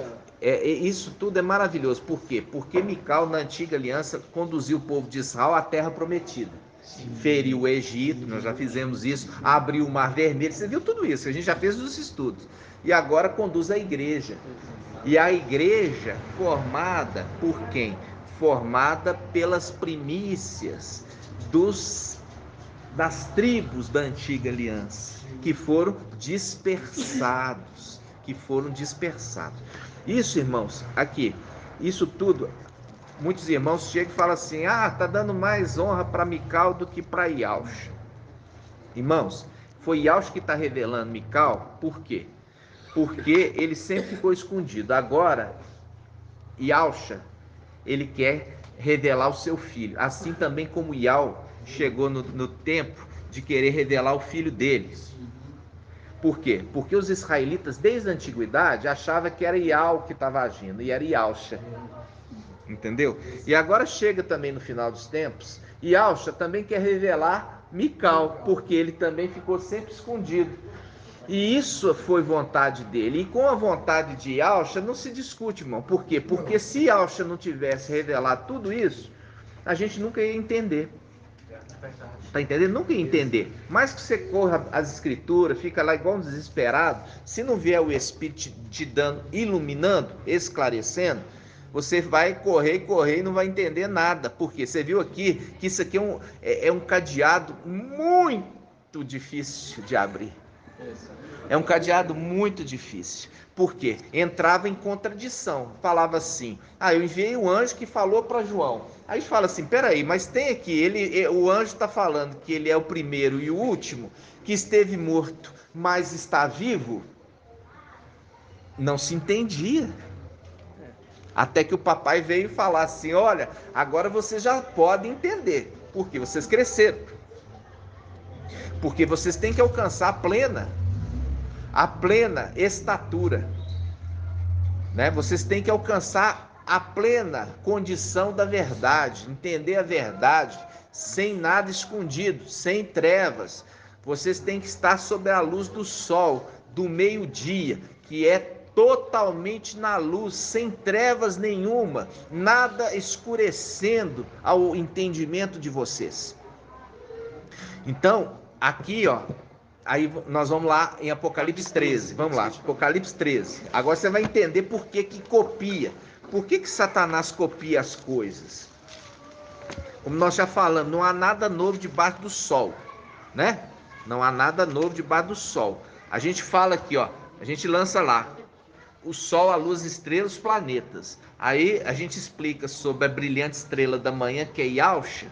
isso tudo é maravilhoso. Por quê? Porque Mical, na antiga aliança, conduziu o povo de Israel à terra prometida. Feriu o Egito, nós já fizemos isso. Abriu o Mar Vermelho. Você viu tudo isso, a gente já fez os estudos. E agora conduz a igreja. E a igreja formada por quem? Formada pelas primícias das tribos da antiga aliança, que foram dispersados. Isso, irmãos, aqui, isso tudo, muitos irmãos chegam e falam assim, tá dando mais honra para Mical do que para Iauxa. Irmãos, foi Iauxa que está revelando Mical, por quê? Porque ele sempre ficou escondido. Agora, Iauxa, ele quer revelar o seu filho. Assim também como Ial chegou no tempo de querer revelar o filho dele. Por quê? Porque os israelitas, desde a antiguidade, achavam que era Ial que estava agindo, e era Iauxa. Entendeu? E agora chega também no final dos tempos, Iauxa também quer revelar Mical, porque ele também ficou sempre escondido. E isso foi vontade dele. E com a vontade de Iauxa não se discute, irmão. Por quê? Porque se Iauxa não tivesse revelado tudo isso, a gente nunca ia entender. Tá entendendo? Nunca ia entender. Mais que você corra as escrituras, fica lá igual um desesperado, se não vier o Espírito te dando, iluminando, esclarecendo, você vai correr e não vai entender nada. Por quê? Você viu aqui que isso aqui é um cadeado muito difícil de abrir. É um cadeado muito difícil. Por quê? Entrava em contradição. Falava assim, eu enviei um anjo que falou para João. Aí fala assim, peraí, mas tem aqui, o anjo está falando que ele é o primeiro e o último, que esteve morto, mas está vivo? Não se entendia. Até que o papai veio falar assim, olha, agora vocês já podem entender, porque vocês cresceram. Porque vocês têm que alcançar a plena estatura, né? Vocês têm que alcançar a plena condição da verdade, entender a verdade, sem nada escondido, sem trevas. Vocês têm que estar sob a luz do sol, do meio-dia, que é totalmente na luz, sem trevas nenhuma, nada escurecendo ao entendimento de vocês. Então, aqui, aí nós vamos lá em Apocalipse 13. Vamos lá, Apocalipse 13. Agora você vai entender por que copia. Por que Satanás copia as coisas? Como nós já falamos, não há nada novo debaixo do sol, né? Não há nada novo debaixo do sol. A gente fala aqui, a gente lança lá o sol, a luz, estrelas, os planetas. Aí a gente explica sobre a brilhante estrela da manhã, que é Iauxa.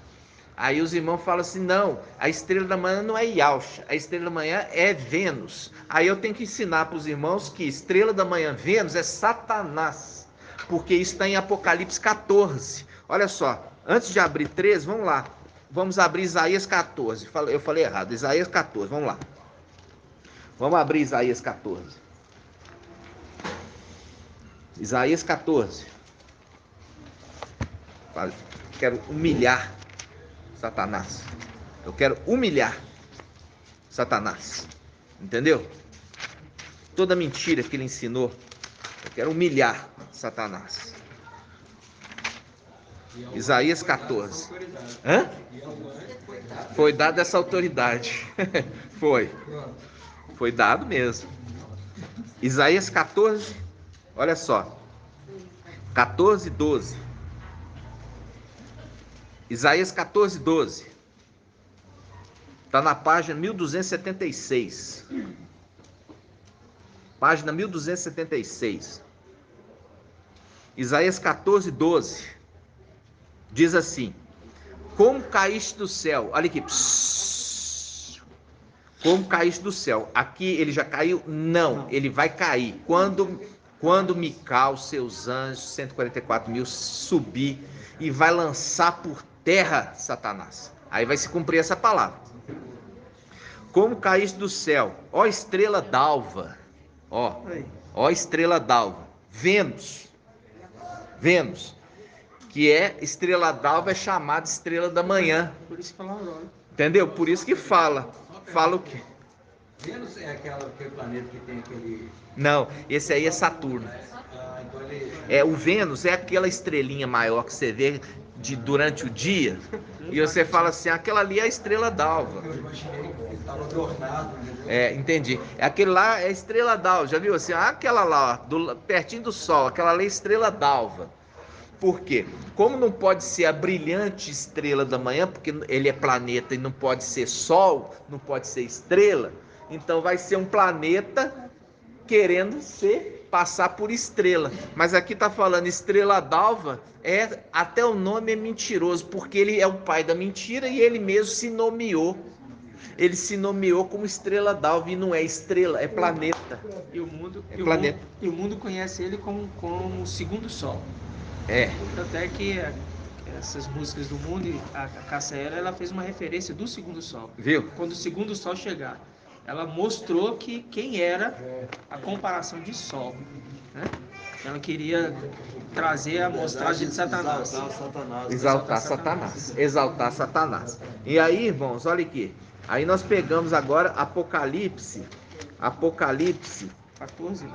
Aí os irmãos falam assim, não, a estrela da manhã não é Iauxa, a estrela da manhã é Vênus. Aí eu tenho que ensinar para os irmãos que estrela da manhã, Vênus, é Satanás, porque isso está em Apocalipse 14. Olha só, antes de abrir 13, vamos lá, vamos abrir Isaías 14, eu falei errado, Isaías 14, vamos lá. Vamos abrir Isaías 14. Isaías 14. Quero humilhar Satanás. Eu quero humilhar Satanás. Entendeu? Toda mentira que ele ensinou, eu quero humilhar Satanás. Isaías 14. Hã? Foi dada essa autoridade. Foi dado mesmo. Isaías 14, olha só. 14, 12. Isaías 14, 12. Está na página 1276. Página 1276. Isaías 14, 12. Diz assim: como caíste do céu. Olha aqui. Como caíste do céu. Aqui ele já caiu? Não, ele vai cair. Quando Mical, seus anjos, 144 mil, subir e vai lançar por terra Satanás. Aí vai se cumprir essa palavra. Como caíste do céu, ó estrela d'alva, ó estrela d'alva, Vênus, que é estrela d'alva, é chamada estrela da manhã. Por isso que fala aurora. Entendeu? Por isso que fala o quê? Vênus é aquele planeta que tem aquele... Não, esse aí é Saturno. Então ele... O Vênus é aquela estrelinha maior que você vê durante o dia, e você fala assim, aquela ali é a estrela d'alva. Eu imaginei que estava adornado, entendeu? Entendi. Aquele lá é a estrela d'alva, já viu assim? Aquela lá, pertinho do Sol, aquela ali é a estrela d'alva. Por quê? Como não pode ser a brilhante estrela da manhã, porque ele é planeta e não pode ser Sol, não pode ser estrela, então vai ser um planeta querendo passar por estrela. Mas aqui está falando estrela d'alva, até o nome é mentiroso, porque ele é o pai da mentira e ele mesmo se nomeou. Ele se nomeou como estrela d'alva e não é estrela, é planeta. E o mundo, planeta. O mundo conhece ele como o segundo sol. Tanto é que essas músicas do mundo, a Cássia Eller, ela fez uma referência do segundo sol. Viu? Quando o segundo sol chegar, ela mostrou quem era a comparação de sol, né? Ela queria trazer a amostragem de Satanás. Exaltar Satanás. E aí, irmãos, olha aqui. Aí nós pegamos agora Apocalipse 14,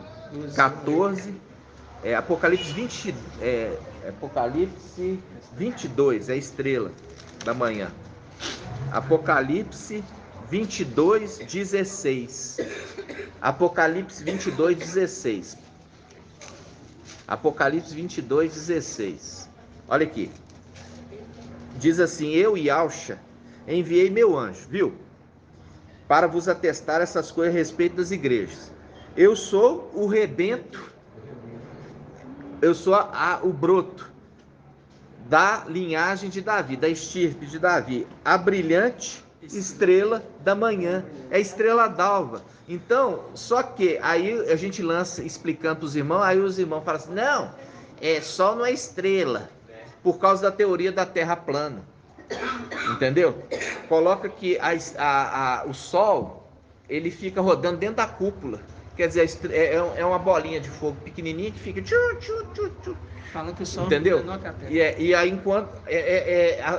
12. Apocalipse 20, Apocalipse 22, é a estrela da manhã. Apocalipse 22, 16. Apocalipse 22, 16. Apocalipse 22, 16. Olha aqui. Diz assim: eu, Yahshua, enviei meu anjo, viu? Para vos atestar essas coisas a respeito das igrejas. Eu sou o rebento, eu sou o broto da linhagem de Davi, da estirpe de Davi, a brilhante estrela da manhã, é a estrela d'alva. Então, só que aí a gente lança explicando para os irmãos, aí os irmãos falam assim, não, Sol não é estrela, por causa da teoria da Terra plana. Entendeu? Coloca que o Sol, ele fica rodando dentro da cúpula. Quer dizer, é uma bolinha de fogo pequenininha que fica... Falando que o Sol entendeu? é menor que a Terra. E aí, enquanto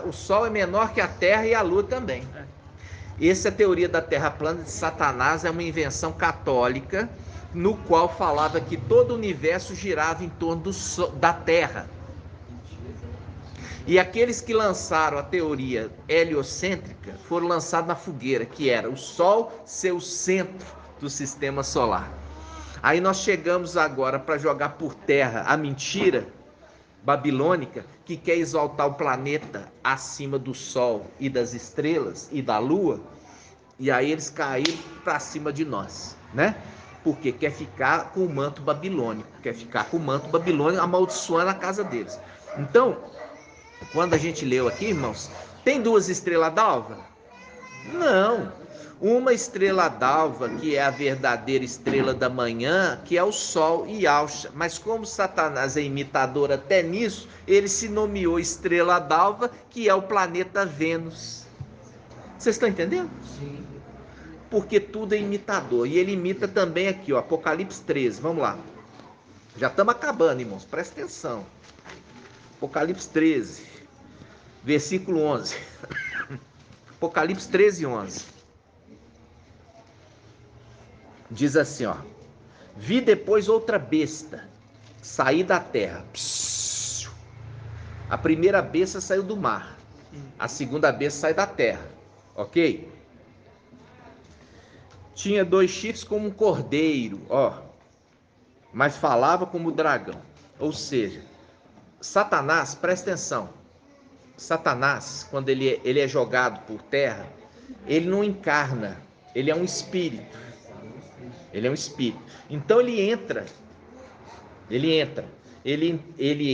o Sol é menor que a Terra e a Lua também. Essa teoria da Terra plana de Satanás é uma invenção católica, no qual falava que todo o universo girava em torno da Terra. E aqueles que lançaram a teoria heliocêntrica foram lançados na fogueira, que era o Sol ser o centro do sistema solar. Aí nós chegamos agora para jogar por terra a mentira babilônica, que quer exaltar o planeta acima do Sol e das estrelas e da Lua, e aí eles caíram para cima de nós, né? Porque quer ficar com o manto babilônico, amaldiçoando a casa deles. Então, quando a gente leu aqui, irmãos, tem duas estrelas d'alva? Não. Uma estrela d'alva, que é a verdadeira estrela da manhã, que é o Sol e Yahshua. Mas como Satanás é imitador até nisso, ele se nomeou estrela d'alva, que é o planeta Vênus. Vocês estão entendendo? Sim. Porque tudo é imitador. E ele imita também aqui, ó, Apocalipse 13. Vamos lá. Já estamos acabando, irmãos. Presta atenção. Apocalipse 13, versículo 11. Apocalipse 13, 11. Diz assim, ó: vi depois outra besta sair da terra. A primeira besta saiu do mar, a segunda besta saiu da terra, ok? Tinha 2 chifres como um cordeiro, ó, mas falava como dragão. Ou seja, Satanás, presta atenção, Satanás, quando ele é jogado por terra, ele não encarna, ele é um espírito. Ele é um espírito. Então ele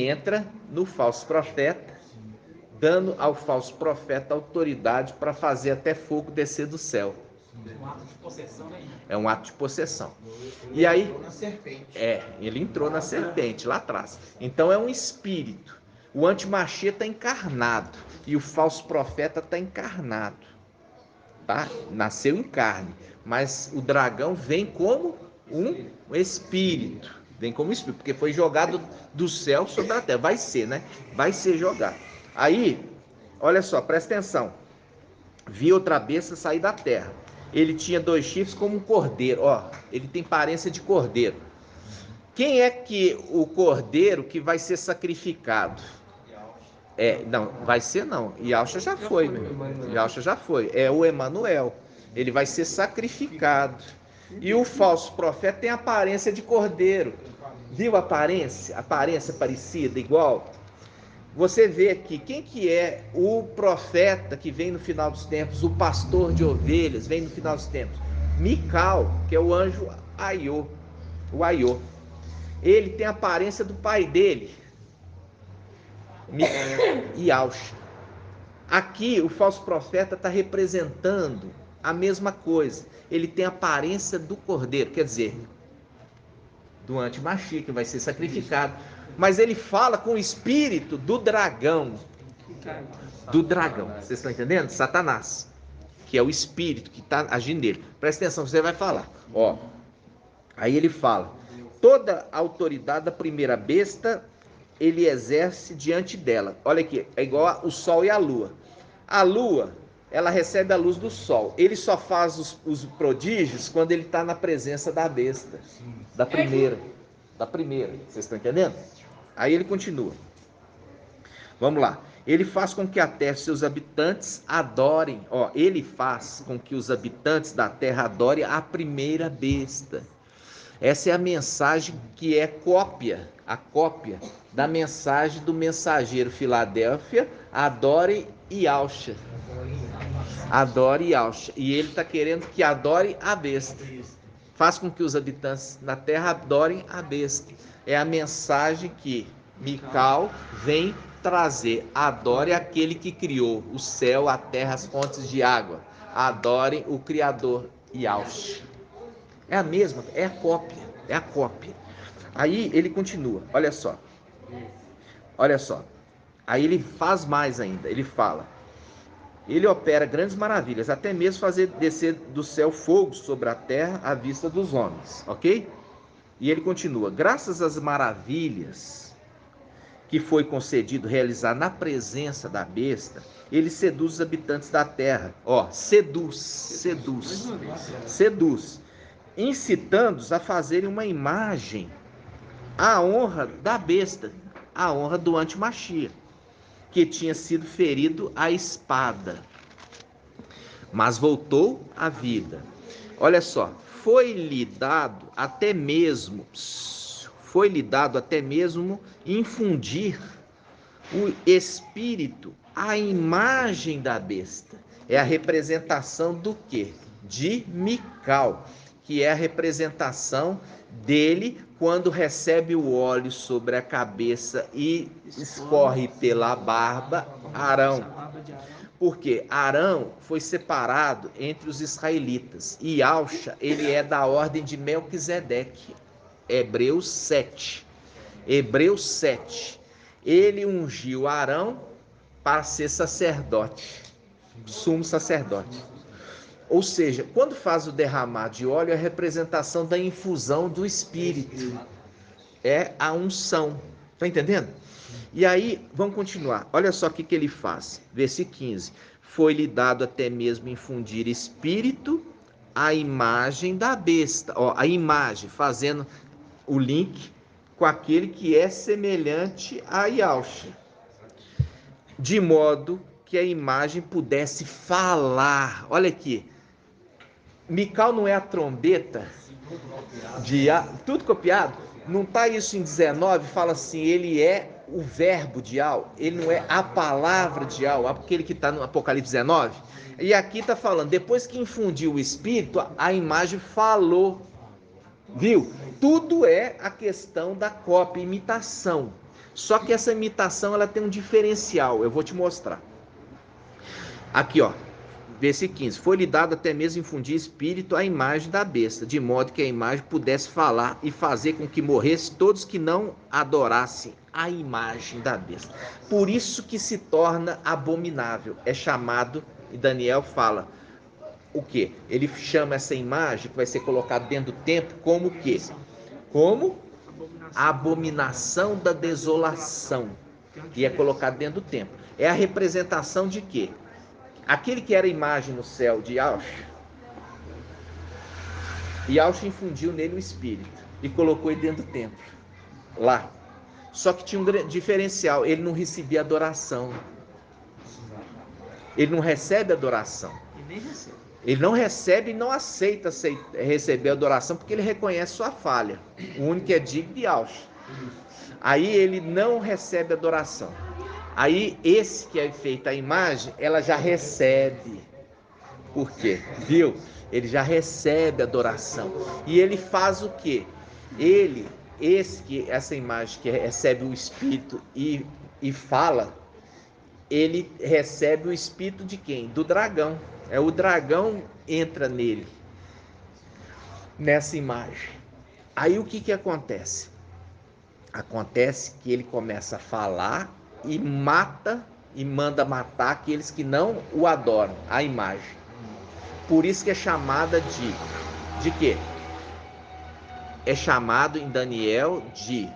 entra no falso profeta, dando ao falso profeta autoridade para fazer até fogo descer do céu. Um ato de possessão, né? É um ato de possessão. E aí, Entrou na serpente. ele entrou na serpente lá atrás. Então é um espírito. O antimachia está encarnado e o falso profeta está encarnado. Tá? Nasceu em carne, mas o dragão vem como um espírito. Vem como espírito, porque foi jogado do céu sobre a terra. Vai ser, né? Vai ser jogado. Aí, olha só, presta atenção. Vi outra besta sair da terra. Ele tinha 2 chifres como um cordeiro. Ó, ele tem aparência de cordeiro. Quem é que o cordeiro que vai ser sacrificado? Não, vai ser não. Yahshua já foi, meu irmão. Yahshua já foi. É o Emanuel. Ele vai ser sacrificado. E o falso profeta tem aparência de cordeiro. Viu a aparência? Aparência parecida, igual? Você vê aqui, quem que é o profeta que vem no final dos tempos? O pastor de ovelhas vem no final dos tempos. Mical, que é o anjo Aiô. O Aiô. Ele tem a aparência do pai dele. Yahshua. Aqui o falso profeta está representando a mesma coisa. Ele tem a aparência do cordeiro, quer dizer, do antimachia, que vai ser sacrificado. Mas ele fala com o espírito do dragão. Do dragão. Vocês estão entendendo? Satanás. Que é o espírito que está agindo nele. Presta atenção, você vai falar. Ó. Aí ele fala: toda a autoridade da primeira besta ele exerce diante dela. Olha aqui, é igual o sol e a lua. A lua, ela recebe a luz do sol. Ele só faz os prodígios quando ele está na presença da besta. Da primeira. Vocês estão entendendo? Aí ele continua. Vamos lá. Ele faz com que a terra e seus habitantes adorem. Ó, ele faz com que os habitantes da terra adorem a primeira besta. Essa é a mensagem que é a cópia da mensagem do mensageiro Filadélfia: adore Yahshua. Adore Yahshua. E ele está querendo que adore a besta. Faz com que os habitantes da terra adorem a besta. É a mensagem que Mical vem trazer. Adore aquele que criou o céu, a terra, as fontes de água. Adorem o Criador Yahshua. É a mesma, é a cópia. Aí ele continua, olha só. Aí ele faz mais ainda, ele fala: ele opera grandes maravilhas, até mesmo fazer descer do céu fogo sobre a terra à vista dos homens, ok? E ele continua: graças às maravilhas que foi concedido realizar na presença da besta, ele seduz os habitantes da terra. Ó, seduz, incitando-os a fazerem uma imagem à honra da besta, à honra do antimachia, que tinha sido ferido à espada, mas voltou à vida. Olha só, foi-lhe dado até mesmo infundir o espírito à imagem da besta. É a representação do quê? De Mical, que é a representação dele quando recebe o óleo sobre a cabeça e escorre pela barba Arão. Porque Arão foi separado entre os israelitas e Yahshua, ele é da ordem de Melquisedeque. Hebreus 7. Ele ungiu Arão para ser sacerdote, sumo sacerdote. Ou seja, quando faz o derramar de óleo, é a representação da infusão do Espírito. É a unção. Está entendendo? E aí, vamos continuar. Olha só o que ele faz. Versículo 15. Foi-lhe dado até mesmo infundir espírito à imagem da besta. Ó, a imagem, fazendo o link com aquele que é semelhante a Yahshua. De modo que a imagem pudesse falar. Olha aqui. Mical não é a trombeta de tudo copiado? Não está isso em 19? Fala assim: ele é o verbo de Al, ele não é a palavra de Al, aquele que está no Apocalipse 19. E aqui está falando, depois que infundiu o Espírito, a imagem falou. Viu? Tudo é a questão da cópia, imitação. Só que essa imitação ela tem um diferencial, eu vou te mostrar. Aqui, ó, versículo 15. Foi-lhe dado até mesmo infundir espírito à imagem da besta, de modo que a imagem pudesse falar e fazer com que morresse todos que não adorassem a imagem da besta. Por isso que se torna abominável. É chamado, e Daniel fala, o quê? Ele chama essa imagem que vai ser colocada dentro do templo como o quê? Como a abominação da desolação. E é colocado dentro do templo. É a representação de quê? Aquele que era a imagem no céu de Yahshua, Yahshua infundiu nele o Espírito e colocou ele dentro do templo, lá. Só que tinha um diferencial, ele não recebia adoração. Ele não recebe adoração. Ele não recebe e não aceita receber adoração porque ele reconhece sua falha. O único que é digno de Yahshua. Aí ele não recebe adoração. Aí esse que é feito a imagem, ela já recebe. Por quê? Viu? Ele já recebe adoração. E ele faz o quê? Essa imagem que recebe o Espírito e fala, ele recebe o Espírito de quem? Do dragão. É o dragão entra nele, nessa imagem. Aí o que acontece? Acontece que ele começa a falar e mata e manda matar aqueles que não o adoram, a imagem. Por isso que é chamada de quê? É chamado em Daniel de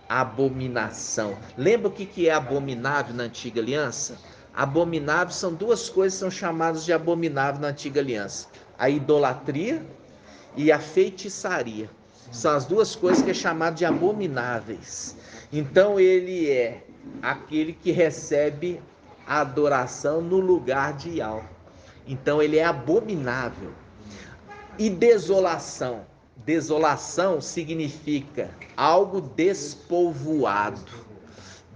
abominação. Lembra o que é abominável na antiga aliança? Abominável são duas coisas que são chamadas de abominável na antiga aliança: a idolatria e a feitiçaria. São as duas coisas que é chamado de abomináveis. Então ele é aquele que recebe a adoração no lugar de Yahweh. Então ele é abominável. E desolação. Desolação significa algo despovoado.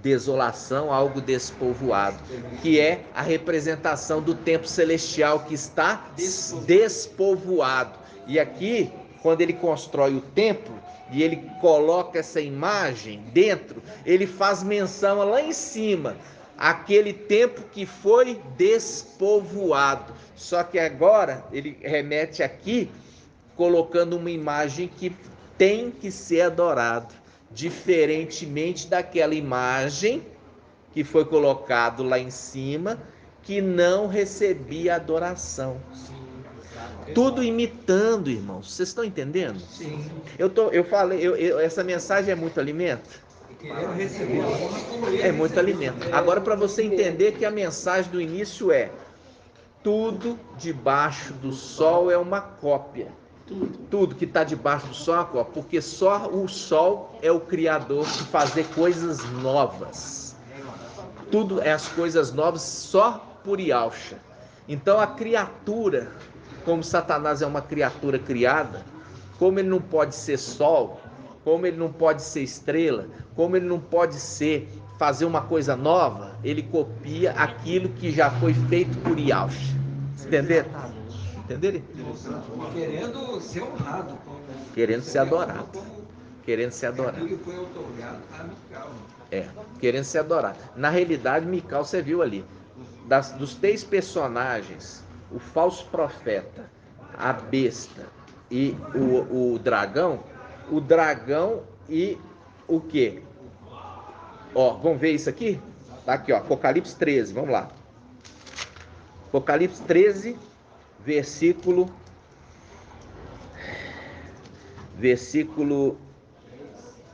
Desolação, algo despovoado, que é a representação do templo celestial que está despovoado. E aqui, quando ele constrói o templo e ele coloca essa imagem dentro, ele faz menção lá em cima, aquele templo que foi despovoado. Só que agora ele remete aqui, colocando uma imagem que tem que ser adorado, diferentemente daquela imagem que foi colocado lá em cima, que não recebia adoração. Tudo imitando, irmãos. Vocês estão entendendo? Sim. Eu falei, essa mensagem é muito alimento? Querendo receber a honra como ele É muito alimento. Agora, para você entender que a mensagem do início é: tudo debaixo do sol é uma cópia. Tudo que está debaixo do sol é uma cópia, porque só o sol é o criador de fazer coisas novas. Tudo é as coisas novas só por Yahshua. Então a criatura, como Satanás é uma criatura criada, como ele não pode ser sol, como ele não pode ser estrela, como ele não pode fazer uma coisa nova, ele copia aquilo que já foi feito por Yahshua. Entenderam? Entenderam? querendo ser honrado. Querendo ser adorado. Querendo ser adorado. Aquilo que foi otorgado a Mical. Querendo ser adorado. Na realidade, Mical, você viu ali, dos 3 personagens, o falso profeta, a besta e o dragão e o quê? Ó, vamos ver isso aqui? Tá aqui, ó, Apocalipse 13, vamos lá. Apocalipse 13, versículo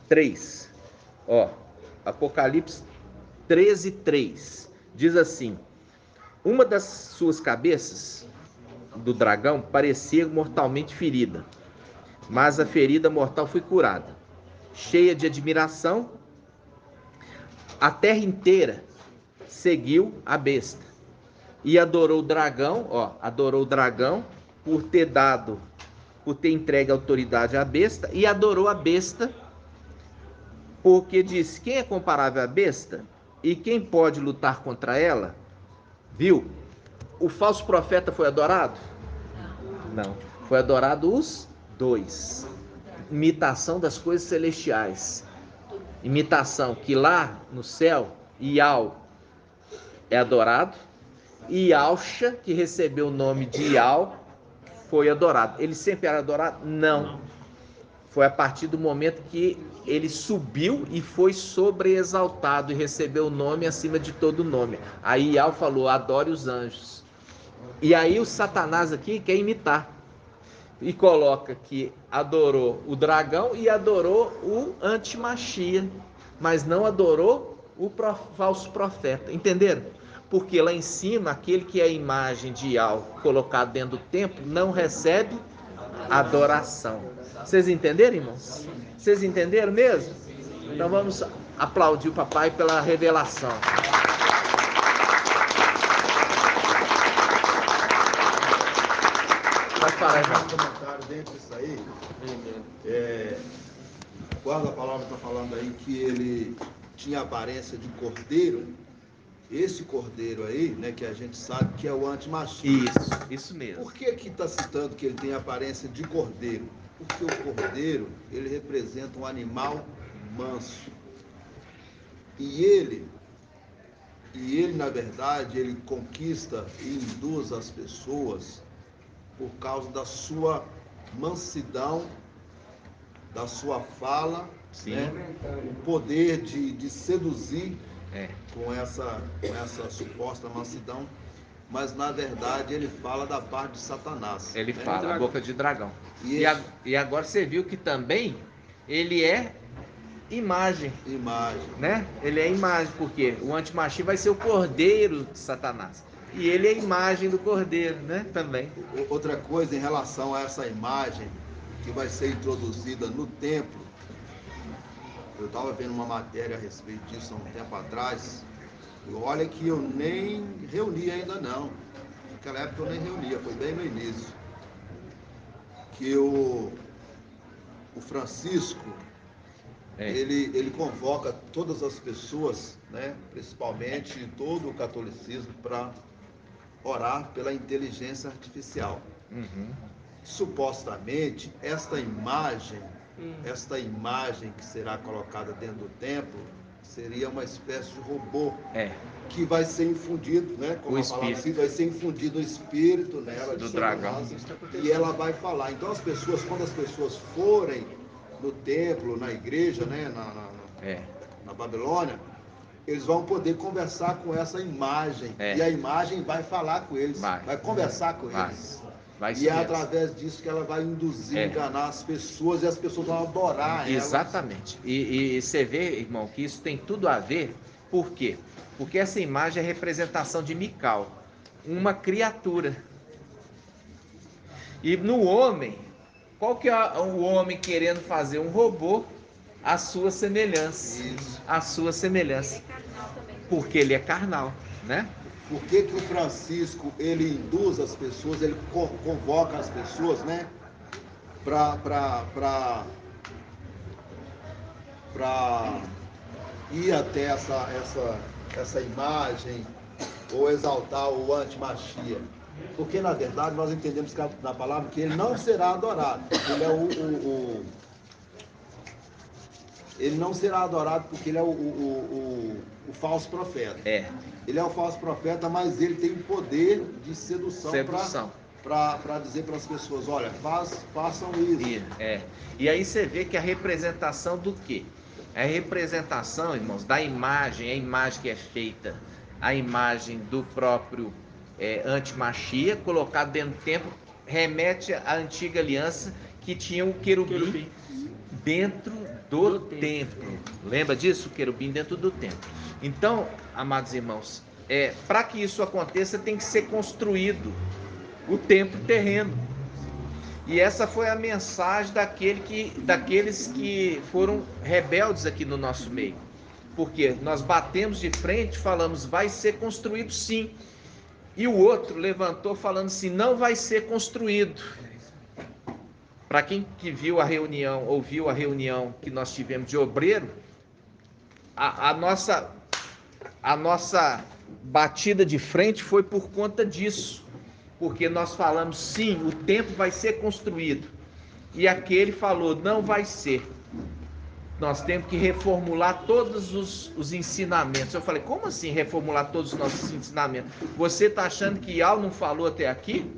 3. Ó, Apocalipse 13, 3. Diz assim: uma das suas cabeças, do dragão, parecia mortalmente ferida, mas a ferida mortal foi curada. Cheia de admiração, a terra inteira seguiu a besta e adorou o dragão, por ter entregue a autoridade à besta, e adorou a besta Porque disse, quem é comparável à besta? E quem pode lutar contra ela? Viu? O falso profeta foi adorado? Não. Foi adorado os dois. Imitação das coisas celestiais. Imitação que lá no céu, Ial é adorado. E Yalcha, que recebeu o nome de Ial, foi adorado. Ele sempre era adorado? Não. Foi a partir do momento que ele subiu e foi sobreexaltado e recebeu o nome acima de todo nome. Aí Ial falou, adore os anjos. E aí o Satanás aqui quer imitar. E coloca que adorou o dragão e adorou o antimachia, mas não adorou o falso profeta. Entenderam? Porque lá em cima, aquele que é a imagem de Ial colocado dentro do templo não recebe adoração. Vocês entenderam, irmãos? Vocês entenderam mesmo? Então vamos aplaudir o papai pela revelação. Pode falar, irmão. Um comentário dentro disso aí. Quando a palavra está falando aí que ele tinha aparência de cordeiro, esse cordeiro aí, né, que a gente sabe que é o antimachia. Isso mesmo. Por que está citando que ele tem aparência de cordeiro? Porque o cordeiro, ele representa um animal manso. E ele, na verdade, ele conquista e induz as pessoas por causa da sua mansidão, da sua fala, né? O poder de seduzir com essa suposta mansidão, mas na verdade ele fala da parte de Satanás. Ele fala, a boca de dragão. E agora você viu que também ele é imagem. Né? Ele é imagem, porque o antimachia vai ser o cordeiro de Satanás. E ele é a imagem do cordeiro, né? Também. Outra coisa em relação a essa imagem que vai ser introduzida no templo, eu estava vendo uma matéria a respeito disso há um tempo atrás, e olha que eu nem reuni ainda não. Naquela época eu nem reunia, foi bem no início. Que o Francisco, ele convoca todas as pessoas, né, principalmente todo o catolicismo, para orar pela inteligência artificial. Supostamente, esta imagem que será colocada dentro do templo seria uma espécie de robô que vai ser infundido, né? Como a palavra assim, vai ser infundido o espírito nela do dragão, e ela vai falar. Então as pessoas, quando as pessoas forem no templo, na igreja, né? Na Babilônia, eles vão poder conversar com essa imagem. E a imagem vai falar com eles, vai conversar com eles. E é através disso que ela vai induzir, enganar as pessoas, e as pessoas vão adorar ela. Exatamente. E você vê, irmão, que isso tem tudo a ver. Por quê? Porque essa imagem é representação de Mical, uma criatura. E no homem, qual que é o homem querendo fazer um robô à sua semelhança? À sua semelhança. Porque ele é carnal, né? Por que o Francisco, ele induz as pessoas, ele convoca as pessoas, né, para ir até essa imagem ou exaltar o antimachia? Porque, na verdade, nós entendemos na palavra que ele não será adorado. Ele é ele não será adorado porque ele é o falso profeta. Ele é o falso profeta, mas ele tem o poder de sedução. Para dizer para as pessoas, olha, façam isso. E aí você vê que a representação do quê? É a representação, irmãos, da imagem, a imagem que é feita, a imagem do próprio antimachia, colocado dentro do templo, remete à antiga aliança que tinha o querubim dentro do templo. Lembra disso? O querubim dentro do templo. Então, amados irmãos, para que isso aconteça, tem que ser construído o templo terreno. E essa foi a mensagem daqueles que foram rebeldes aqui no nosso meio. Porque nós batemos de frente, falamos, vai ser construído sim. E o outro levantou falando assim, não vai ser construído. Para quem que viu a reunião, ouviu a reunião que nós tivemos de obreiro, a nossa batida de frente foi por conta disso. Porque nós falamos, sim, o templo vai ser construído. E aquele falou, não vai ser. Nós temos que reformular todos os ensinamentos. Eu falei, como assim reformular todos os nossos ensinamentos? Você está achando que Ial não falou até aqui?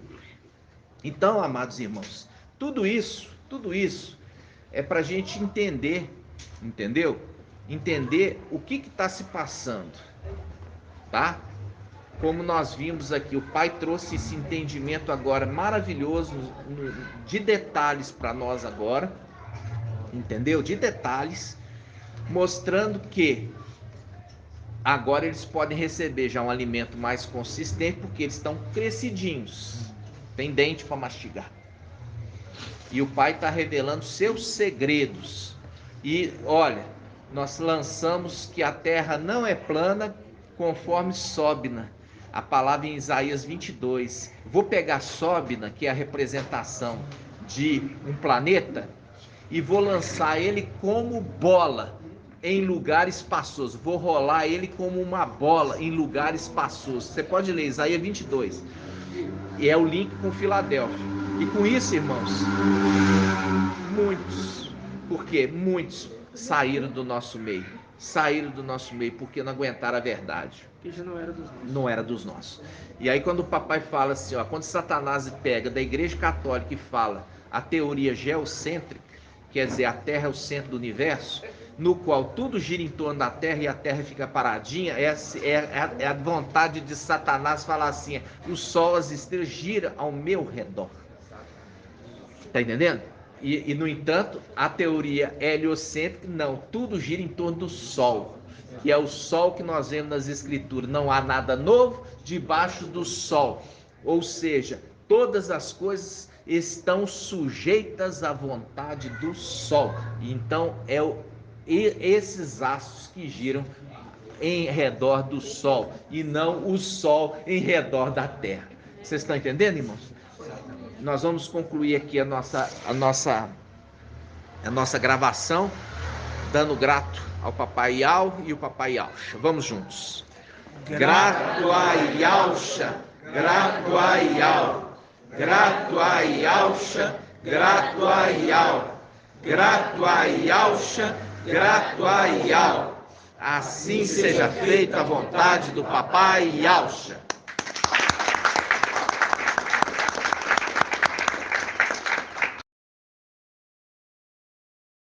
Então, amados irmãos, tudo isso é para a gente entender, entendeu? Entender o que está se passando, tá? Como nós vimos aqui, o Pai trouxe esse entendimento agora maravilhoso, de detalhes para nós agora, entendeu? De detalhes, mostrando que agora eles podem receber já um alimento mais consistente, porque eles estão crescidinhos, tem dente para mastigar. E o Pai está revelando seus segredos. E olha, nós lançamos que a terra não é plana conforme Sóbina, a palavra em Isaías 22. Vou pegar Sóbina, que é a representação de um planeta, e vou lançar ele como bola em lugar espaçoso. Vou rolar ele como uma bola em lugar espaçoso. Você pode ler Isaías 22. E é o link com Filadélfia. E com isso, irmãos, muitos saíram do nosso meio. Saíram do nosso meio porque não aguentaram a verdade. Que já não era dos nossos. Não era dos nossos. E aí quando o papai fala assim, ó, quando Satanás pega da Igreja Católica e fala a teoria geocêntrica, quer dizer, a Terra é o centro do universo, no qual tudo gira em torno da Terra e a Terra fica paradinha, é a vontade de Satanás falar assim, o Sol, as estrelas giram ao meu redor. Tá entendendo? E no entanto, a teoria heliocêntrica, não, tudo gira em torno do Sol, que é o Sol que nós vemos nas Escrituras, não há nada novo debaixo do Sol, ou seja, todas as coisas estão sujeitas à vontade do Sol, então esses astros que giram em redor do Sol, e não o Sol em redor da Terra. Vocês estão entendendo, irmãos? Nós vamos concluir aqui a nossa gravação, dando grato ao Papai Ial e o Papai Ialcha. Vamos juntos. Grato a Ialcha, grato a Ial, grato a Ialcha, grato a Ial, grato a Ialcha, grato a Ial. Assim seja feita a vontade do Papai Ialcha.